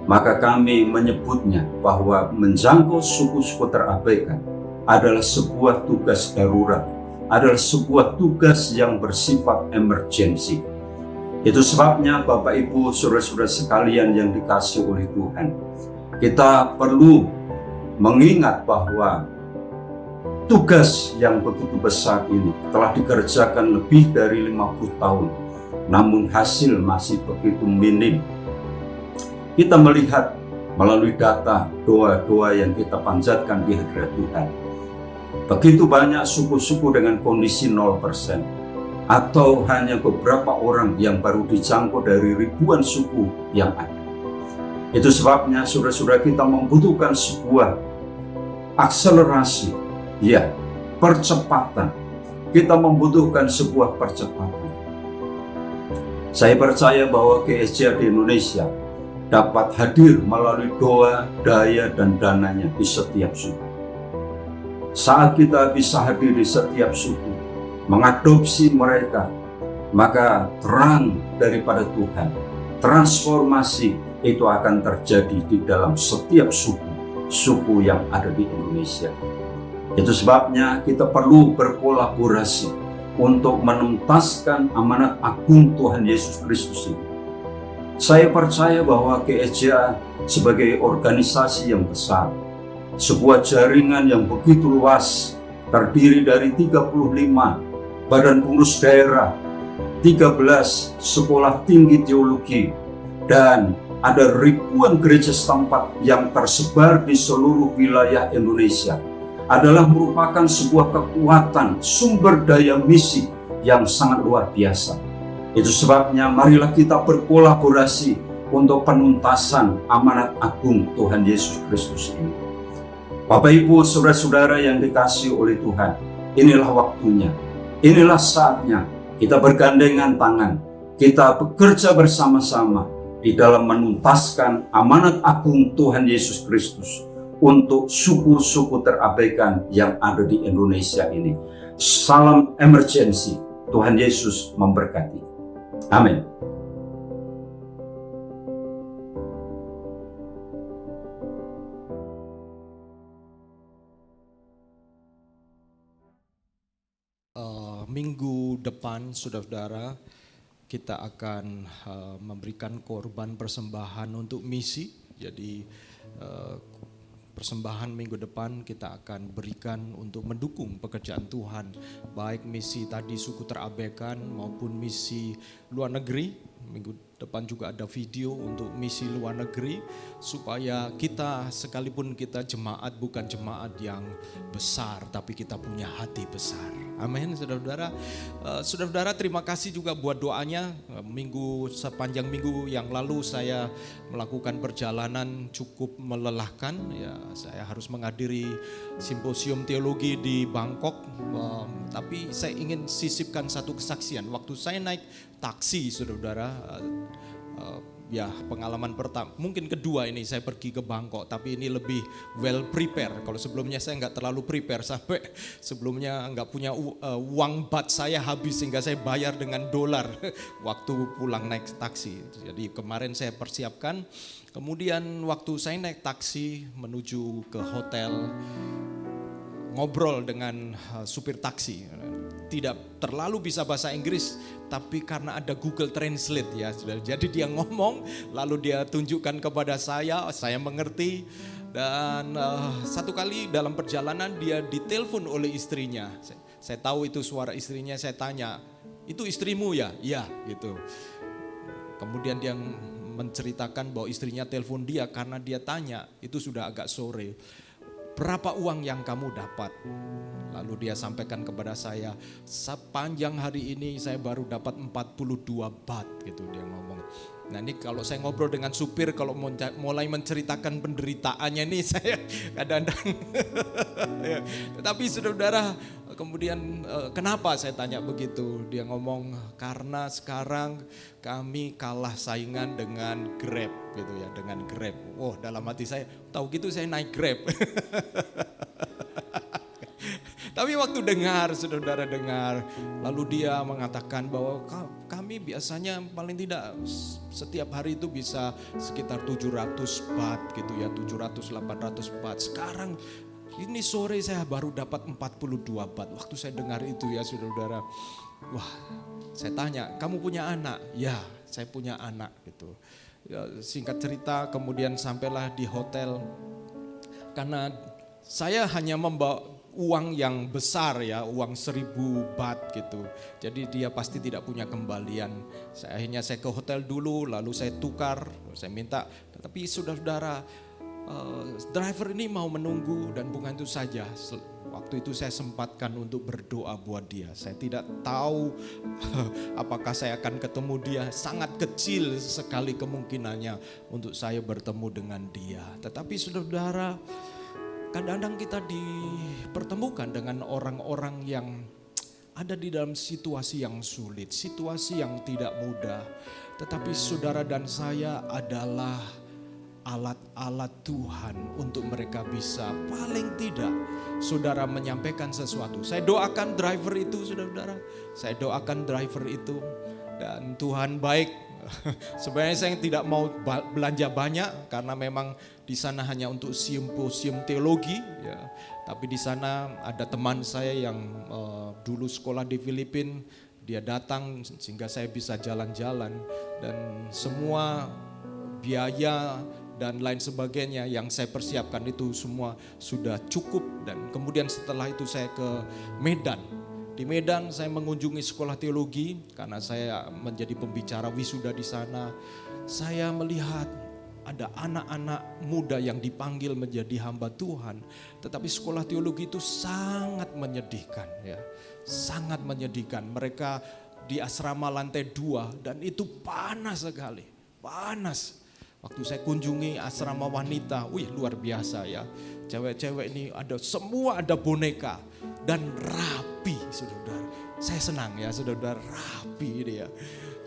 Maka kami menyebutnya bahwa menjangkau suku-suku terabaikan adalah sebuah tugas darurat, adalah sebuah tugas yang bersifat emergensi. Itu sebabnya Bapak Ibu saudara-saudara sekalian yang dikasihi oleh Tuhan, kita perlu mengingat bahwa tugas yang begitu besar ini telah dikerjakan lebih dari 50 tahun, namun hasil masih begitu minim. Kita melihat melalui data doa-doa yang kita panjatkan di hadirat Tuhan, begitu banyak suku-suku dengan kondisi 0%, atau hanya beberapa orang yang baru dijangkau dari ribuan suku yang ada. Itu sebabnya saudara-saudara kita membutuhkan sebuah akselerasi, ya, percepatan. Kita membutuhkan sebuah percepatan. Saya percaya bahwa GSJ di Indonesia dapat hadir melalui doa, daya, dan dananya di setiap suku. Saat kita bisa hadir di setiap suku, mengadopsi mereka, maka terang daripada Tuhan, transformasi itu akan terjadi di dalam setiap suku yang ada di Indonesia. Itu sebabnya kita perlu berkolaborasi untuk menuntaskan amanat agung Tuhan Yesus Kristus ini. Saya percaya bahwa GSJA sebagai organisasi yang besar, sebuah jaringan yang begitu luas, terdiri dari 35 badan pengurus daerah, 13 sekolah tinggi teologi, dan ada ribuan gereja setempat yang tersebar di seluruh wilayah Indonesia, adalah merupakan sebuah kekuatan sumber daya misi yang sangat luar biasa. Itu sebabnya marilah kita berkolaborasi untuk penuntasan amanat agung Tuhan Yesus Kristus ini. Bapak Ibu saudara-saudara yang dikasihi oleh Tuhan, inilah waktunya, inilah saatnya kita bergandengan tangan, kita bekerja bersama-sama di dalam menuntaskan amanat agung Tuhan Yesus Kristus untuk suku-suku terabaikan yang ada di Indonesia ini. Salam emergensi, Tuhan Yesus memberkati. Amin. Minggu depan, saudara-saudara, kita akan memberikan korban persembahan untuk misi. Jadi persembahan minggu depan kita akan berikan untuk mendukung pekerjaan Tuhan, baik misi tadi suku terabaikan maupun misi luar negeri. Minggu depan juga ada video untuk misi luar negeri, supaya kita sekalipun kita jemaat bukan jemaat yang besar, tapi kita punya hati besar. Amin, saudara-saudara. Saudara-saudara, terima kasih juga buat doanya. Sepanjang minggu yang lalu saya melakukan perjalanan cukup melelahkan. Ya, saya harus menghadiri simposium teologi di Bangkok. Tapi saya ingin sisipkan satu kesaksian. Waktu saya naik taksi, saudara-saudara, ya pengalaman pertama, mungkin kedua ini saya pergi ke Bangkok, tapi ini lebih well prepare. Kalau sebelumnya saya nggak terlalu prepare, sampai sebelumnya nggak punya uang baht saya habis sehingga saya bayar dengan dolar waktu pulang naik taksi. Jadi kemarin saya persiapkan, kemudian waktu saya naik taksi menuju ke hotel, ngobrol dengan supir taksi. Tidak terlalu bisa bahasa Inggris, tapi karena ada Google Translate ya, jadi dia ngomong lalu dia tunjukkan kepada saya mengerti. Dan satu kali dalam perjalanan dia ditelepon oleh istrinya. Saya tahu itu suara istrinya, saya tanya, itu istrimu ya? Iya gitu. Kemudian dia menceritakan bahwa istrinya telepon dia karena dia tanya, itu sudah agak sore, berapa uang yang kamu dapat? Lalu dia sampaikan kepada saya, sepanjang hari ini saya baru dapat 42 baht gitu dia ngomong. Nah ini kalau saya ngobrol dengan supir, kalau mulai menceritakan penderitaannya ini saya kadang-kadang ya. Tetapi saudara-saudara, kemudian kenapa saya tanya begitu? Dia ngomong, karena sekarang kami kalah saingan dengan Grab gitu ya, dengan Grab. Oh, dalam hati saya, tahu gitu saya naik Grab. Tapi waktu dengar, saudara dengar, lalu dia mengatakan bahwa kami biasanya paling tidak Setiap hari itu bisa sekitar 700 baht gitu ya, 700-800 baht. Sekarang ini sore saya baru dapat 42 baht. Waktu saya dengar itu ya saudara-saudara, wah, saya tanya, kamu punya anak? Ya, saya punya anak gitu. Ya, singkat cerita kemudian sampailah di hotel. Karena saya hanya membawa uang yang besar ya, uang 1000 baht gitu. Jadi dia pasti tidak punya kembalian. Akhirnya saya ke hotel dulu, lalu saya tukar, saya minta. Tetapi saudara-saudara, driver ini mau menunggu dan bukan itu saja. Waktu itu saya sempatkan untuk berdoa buat dia. Saya tidak tahu apakah saya akan ketemu dia. Sangat kecil sekali kemungkinannya untuk saya bertemu dengan dia. Tetapi saudara-saudara, kadang-kadang kita dipertemukan dengan orang-orang yang ada di dalam situasi yang sulit, situasi yang tidak mudah. Tetapi saudara dan saya adalah alat-alat Tuhan untuk mereka bisa paling tidak saudara menyampaikan sesuatu. Saya doakan driver itu saudara-saudara, saya doakan driver itu dan Tuhan baik. Sebenarnya saya tidak mau belanja banyak karena memang di sana hanya untuk simposium teologi ya. Tapi di sana ada teman saya yang dulu sekolah di Filipina, dia datang sehingga saya bisa jalan-jalan dan semua biaya dan lain sebagainya yang saya persiapkan itu semua sudah cukup. Dan kemudian setelah itu saya ke Medan. Di Medan saya mengunjungi sekolah teologi karena saya menjadi pembicara wisuda di sana. Saya melihat ada anak-anak muda yang dipanggil menjadi hamba Tuhan. Tetapi sekolah teologi itu sangat menyedihkan ya. Sangat menyedihkan. Mereka di asrama lantai 2 dan itu panas sekali. Panas. Waktu saya kunjungi asrama wanita, wih luar biasa ya. Cewek-cewek ini semua ada boneka dan rapi saudara. Saya senang ya saudara, rapi dia.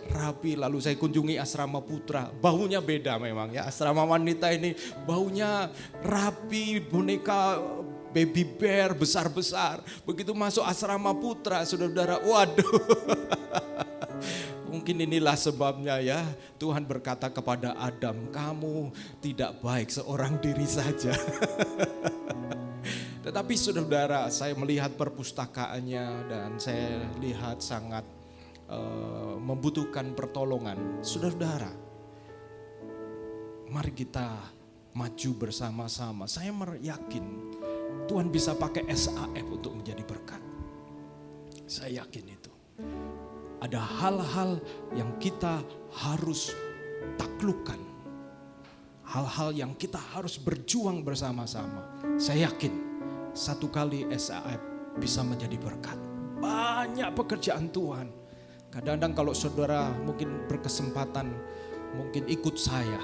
Rapi, lalu saya kunjungi asrama putra, baunya beda memang ya. Asrama wanita ini baunya rapi, boneka baby bear besar-besar. Begitu masuk asrama putra saudara, waduh. Mungkin inilah sebabnya ya Tuhan berkata kepada Adam, kamu tidak baik seorang diri saja. Tetapi saudara, saya melihat perpustakaannya dan saya lihat sangat membutuhkan pertolongan. Saudara, mari kita maju bersama-sama. Saya yakin Tuhan bisa pakai SAF untuk menjadi berkat. Saya yakin itu. Ada hal-hal yang kita harus taklukkan. Hal-hal yang kita harus berjuang bersama-sama. Saya yakin satu kali SAF bisa menjadi berkat. Banyak pekerjaan Tuhan. Kadang-kadang kalau saudara mungkin berkesempatan, mungkin ikut saya.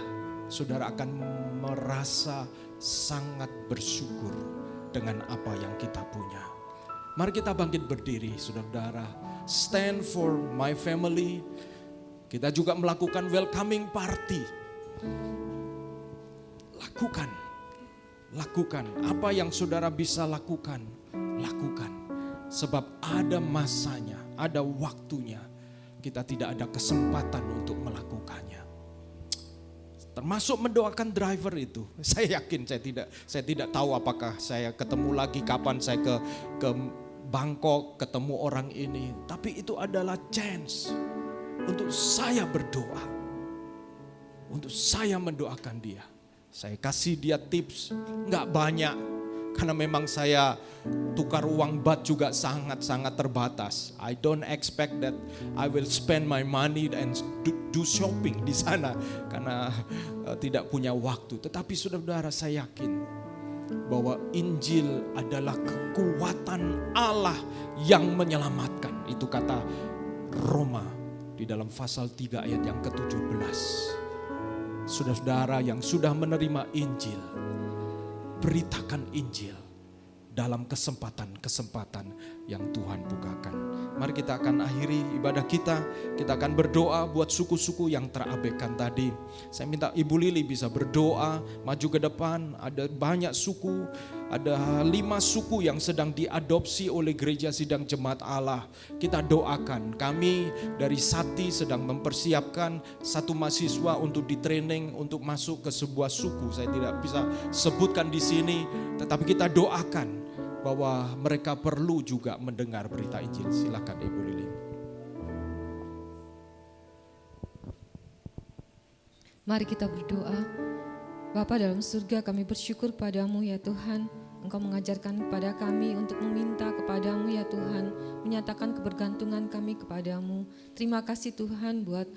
Saudara akan merasa sangat bersyukur dengan apa yang kita punya. Mari kita bangkit berdiri saudara. Stand for my family. Kita juga melakukan welcoming party. Lakukan apa yang saudara bisa lakukan. Sebab ada masanya, ada waktunya. Kita tidak ada kesempatan untuk melakukannya. Termasuk mendoakan driver itu. Saya yakin saya tidak tahu apakah saya ketemu lagi, kapan saya ke Bangkok ketemu orang ini. Tapi itu adalah chance untuk saya berdoa. Untuk saya mendoakan dia. Saya kasih dia tips, gak banyak. Karena memang saya tukar uang baht juga sangat-sangat terbatas. I don't expect that I will spend my money and do shopping di sana. Karena tidak punya waktu. Tetapi saudara-saudara, saya yakin bahwa Injil adalah kekuatan Allah yang menyelamatkan. Itu kata Roma di dalam pasal 3 ayat yang ke-17. Saudara-saudara yang sudah menerima Injil, beritakan Injil dalam kesempatan-kesempatan yang Tuhan bukakan. Mari kita akan akhiri ibadah kita. Kita akan berdoa buat suku-suku yang terabaikan tadi. Saya minta Ibu Lili bisa berdoa, maju ke depan. Ada banyak suku Ada 5 suku yang sedang diadopsi oleh Gereja Sidang Jemaat Allah. Kita doakan, kami dari Sati sedang mempersiapkan 1 mahasiswa untuk ditraining untuk masuk ke sebuah suku. Saya tidak bisa sebutkan di sini, tetapi kita doakan bahwa mereka perlu juga mendengar berita Injil. Silakan Ibu Lili. Mari kita berdoa. Bapa dalam surga, kami bersyukur padamu ya Tuhan. Engkau mengajarkan kepada kami untuk meminta kepadamu ya Tuhan, menyatakan kebergantungan kami kepadamu. Terima kasih Tuhan buat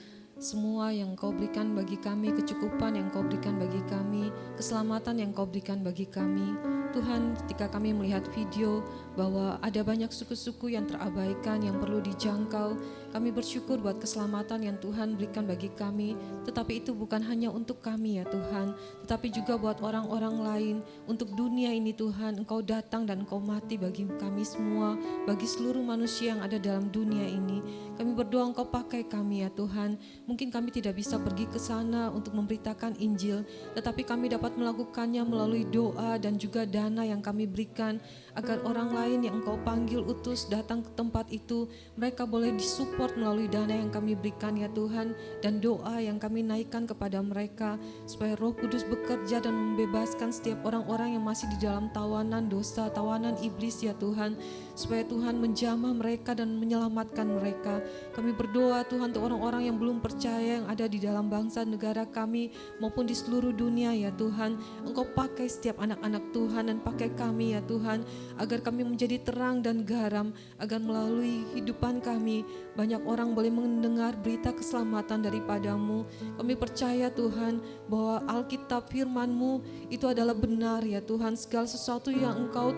semua yang Engkau berikan bagi kami, kecukupan yang Engkau berikan bagi kami, keselamatan yang Engkau berikan bagi kami. Tuhan, ketika kami melihat video bahwa ada banyak suku-suku yang terabaikan, yang perlu dijangkau, kami bersyukur buat keselamatan yang Tuhan berikan bagi kami. Tetapi itu bukan hanya untuk kami ya Tuhan, tetapi juga buat orang-orang lain, untuk dunia ini Tuhan. Engkau datang dan Engkau mati bagi kami semua, bagi seluruh manusia yang ada dalam dunia ini. Kami berdoa Engkau pakai kami ya Tuhan. Mungkin kami tidak bisa pergi ke sana untuk memberitakan Injil, tetapi kami dapat melakukannya melalui doa dan juga dana yang kami berikan, agar orang lain yang Engkau panggil utus datang ke tempat itu, mereka boleh disupport melalui dana yang kami berikan ya Tuhan, dan doa yang kami naikkan kepada mereka, supaya Roh Kudus bekerja dan membebaskan setiap orang-orang yang masih di dalam tawanan dosa, tawanan iblis ya Tuhan, supaya Tuhan menjamah mereka dan menyelamatkan mereka. Kami berdoa Tuhan untuk orang-orang yang belum percaya yang ada di dalam bangsa negara kami maupun di seluruh dunia ya Tuhan. Engkau pakai setiap anak-anak Tuhan dan pakai kami ya Tuhan, agar kami menjadi terang dan garam, agar melalui hidupan kami banyak orang boleh mendengar berita keselamatan daripadamu. Kami percaya Tuhan bahwa Alkitab firman-Mu itu adalah benar ya Tuhan. Segala sesuatu yang Engkau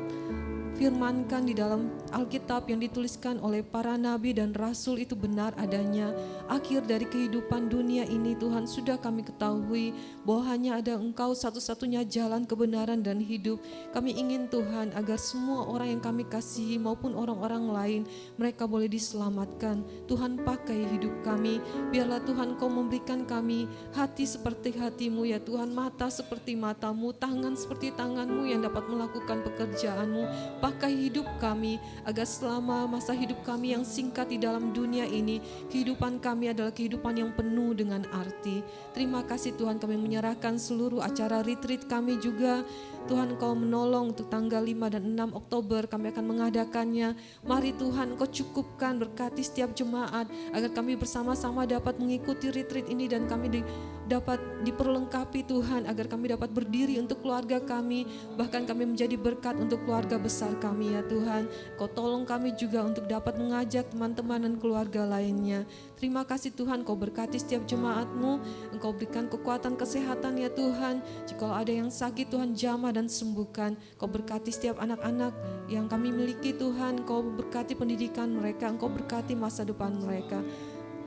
firmankan di dalam Alkitab yang dituliskan oleh para nabi dan rasul itu benar adanya. Akhir dari kehidupan dunia ini Tuhan, sudah kami ketahui bahwa hanya ada Engkau satu-satunya jalan kebenaran dan hidup. Kami ingin Tuhan agar semua orang yang kami kasihi maupun orang-orang lain, mereka boleh diselamatkan. Tuhan pakai hidup kami, biarlah Tuhan Kau memberikan kami hati seperti hati-Mu ya Tuhan, mata seperti mata-Mu, tangan seperti tangan-Mu yang dapat melakukan pekerjaan-Mu. Pakai hidup kami agar selama masa hidup kami yang singkat di dalam dunia ini, kehidupan kami adalah kehidupan yang penuh dengan arti. Terima kasih Tuhan, kami menyerahkan seluruh acara retreat kami juga. Tuhan Kau menolong untuk tanggal 5 dan 6 Oktober kami akan mengadakannya. Mari Tuhan Kau cukupkan, berkati setiap jemaat agar kami bersama-sama dapat mengikuti retreat ini dan kami dapat diperlengkapi Tuhan, agar kami dapat berdiri untuk keluarga kami, bahkan kami menjadi berkat untuk keluarga besar kami ya Tuhan. Kau tolong kami juga untuk dapat mengajak teman-teman dan keluarga lainnya. Terima kasih Tuhan, Kau berkati setiap jemaat-Mu, Engkau berikan kekuatan kesehatan ya Tuhan. Jika ada yang sakit Tuhan jamah dan sembuhkan. Kau berkati setiap anak-anak yang kami miliki Tuhan, Kau berkati pendidikan mereka, Engkau berkati masa depan mereka.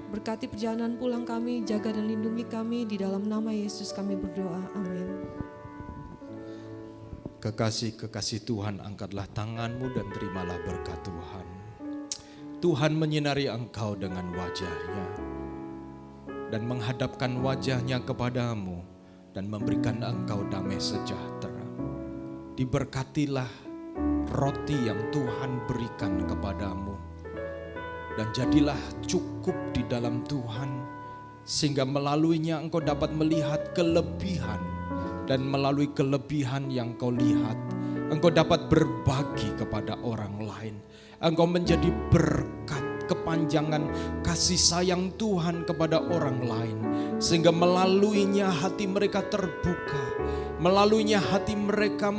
Berkati perjalanan pulang kami, jaga dan lindungi kami, di dalam nama Yesus kami berdoa, amin. Kekasih-kekasih Tuhan, angkatlah tanganmu dan terimalah berkat Tuhan. Tuhan menyinari engkau dengan wajah-Nya dan menghadapkan wajah-Nya kepadamu dan memberikan engkau damai sejahtera. Diberkatilah roti yang Tuhan berikan kepadamu dan jadilah cukup di dalam Tuhan, sehingga melaluinya engkau dapat melihat kelebihan, dan melalui kelebihan yang kau lihat engkau dapat berbagi kepada orang lain. Engkau menjadi berkat, kepanjangan kasih sayang Tuhan kepada orang lain, sehingga melaluinya hati mereka terbuka, melaluinya hati mereka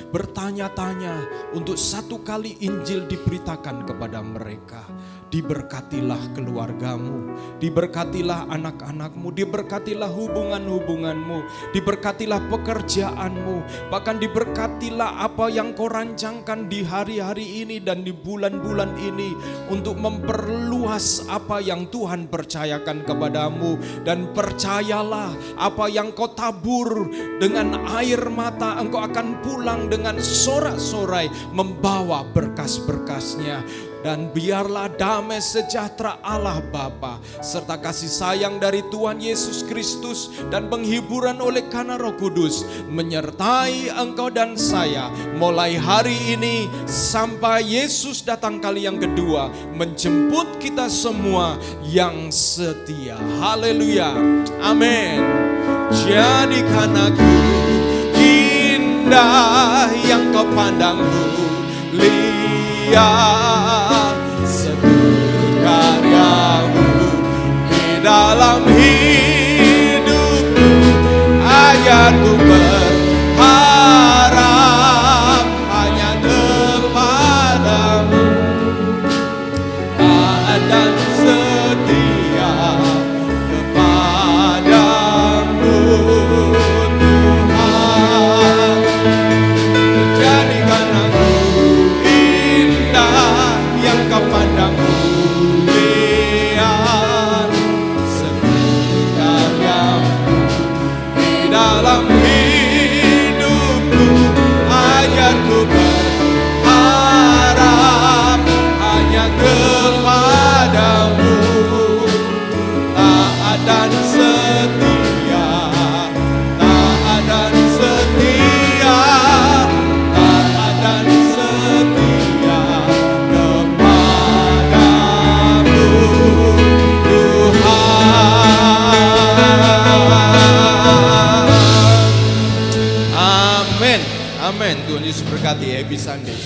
bertanya-tanya untuk satu kali Injil diberitakan kepada mereka. Diberkatilah keluargamu, diberkatilah anak-anakmu, diberkatilah hubungan-hubunganmu, diberkatilah pekerjaanmu, bahkan diberkatilah apa yang kau rancangkan di hari-hari ini dan di bulan-bulan ini untuk memperluas apa yang Tuhan percayakan kepadamu. Dan percayalah, apa yang kau tabur dengan air mata, engkau akan pulang dengan sorak-sorai membawa berkas-berkasnya. Dan biarlah damai sejahtera Allah Bapa serta kasih sayang dari Tuhan Yesus Kristus dan penghiburan oleh karena Roh Kudus menyertai engkau dan saya mulai hari ini sampai Yesus datang kali yang kedua menjemput kita semua yang setia. Haleluya. Amin. Jadikan aku indah yang kau pandangku, lihat seluruh karyamu di dalam hidupku, agar ku berharap hanya kepadamu, taat dan setia kepadamu Tuhan. Jadikan aku indah yang kau pandangku, lihat seluruh karyamu di dalam hidupku, agar ku berharap hanya kepadamu, taat dan setia, taat dan setia, taat dan setia kepadamu Tuhan. Amin. Amin. Tuhan Yesus berkati. Happy Sunday.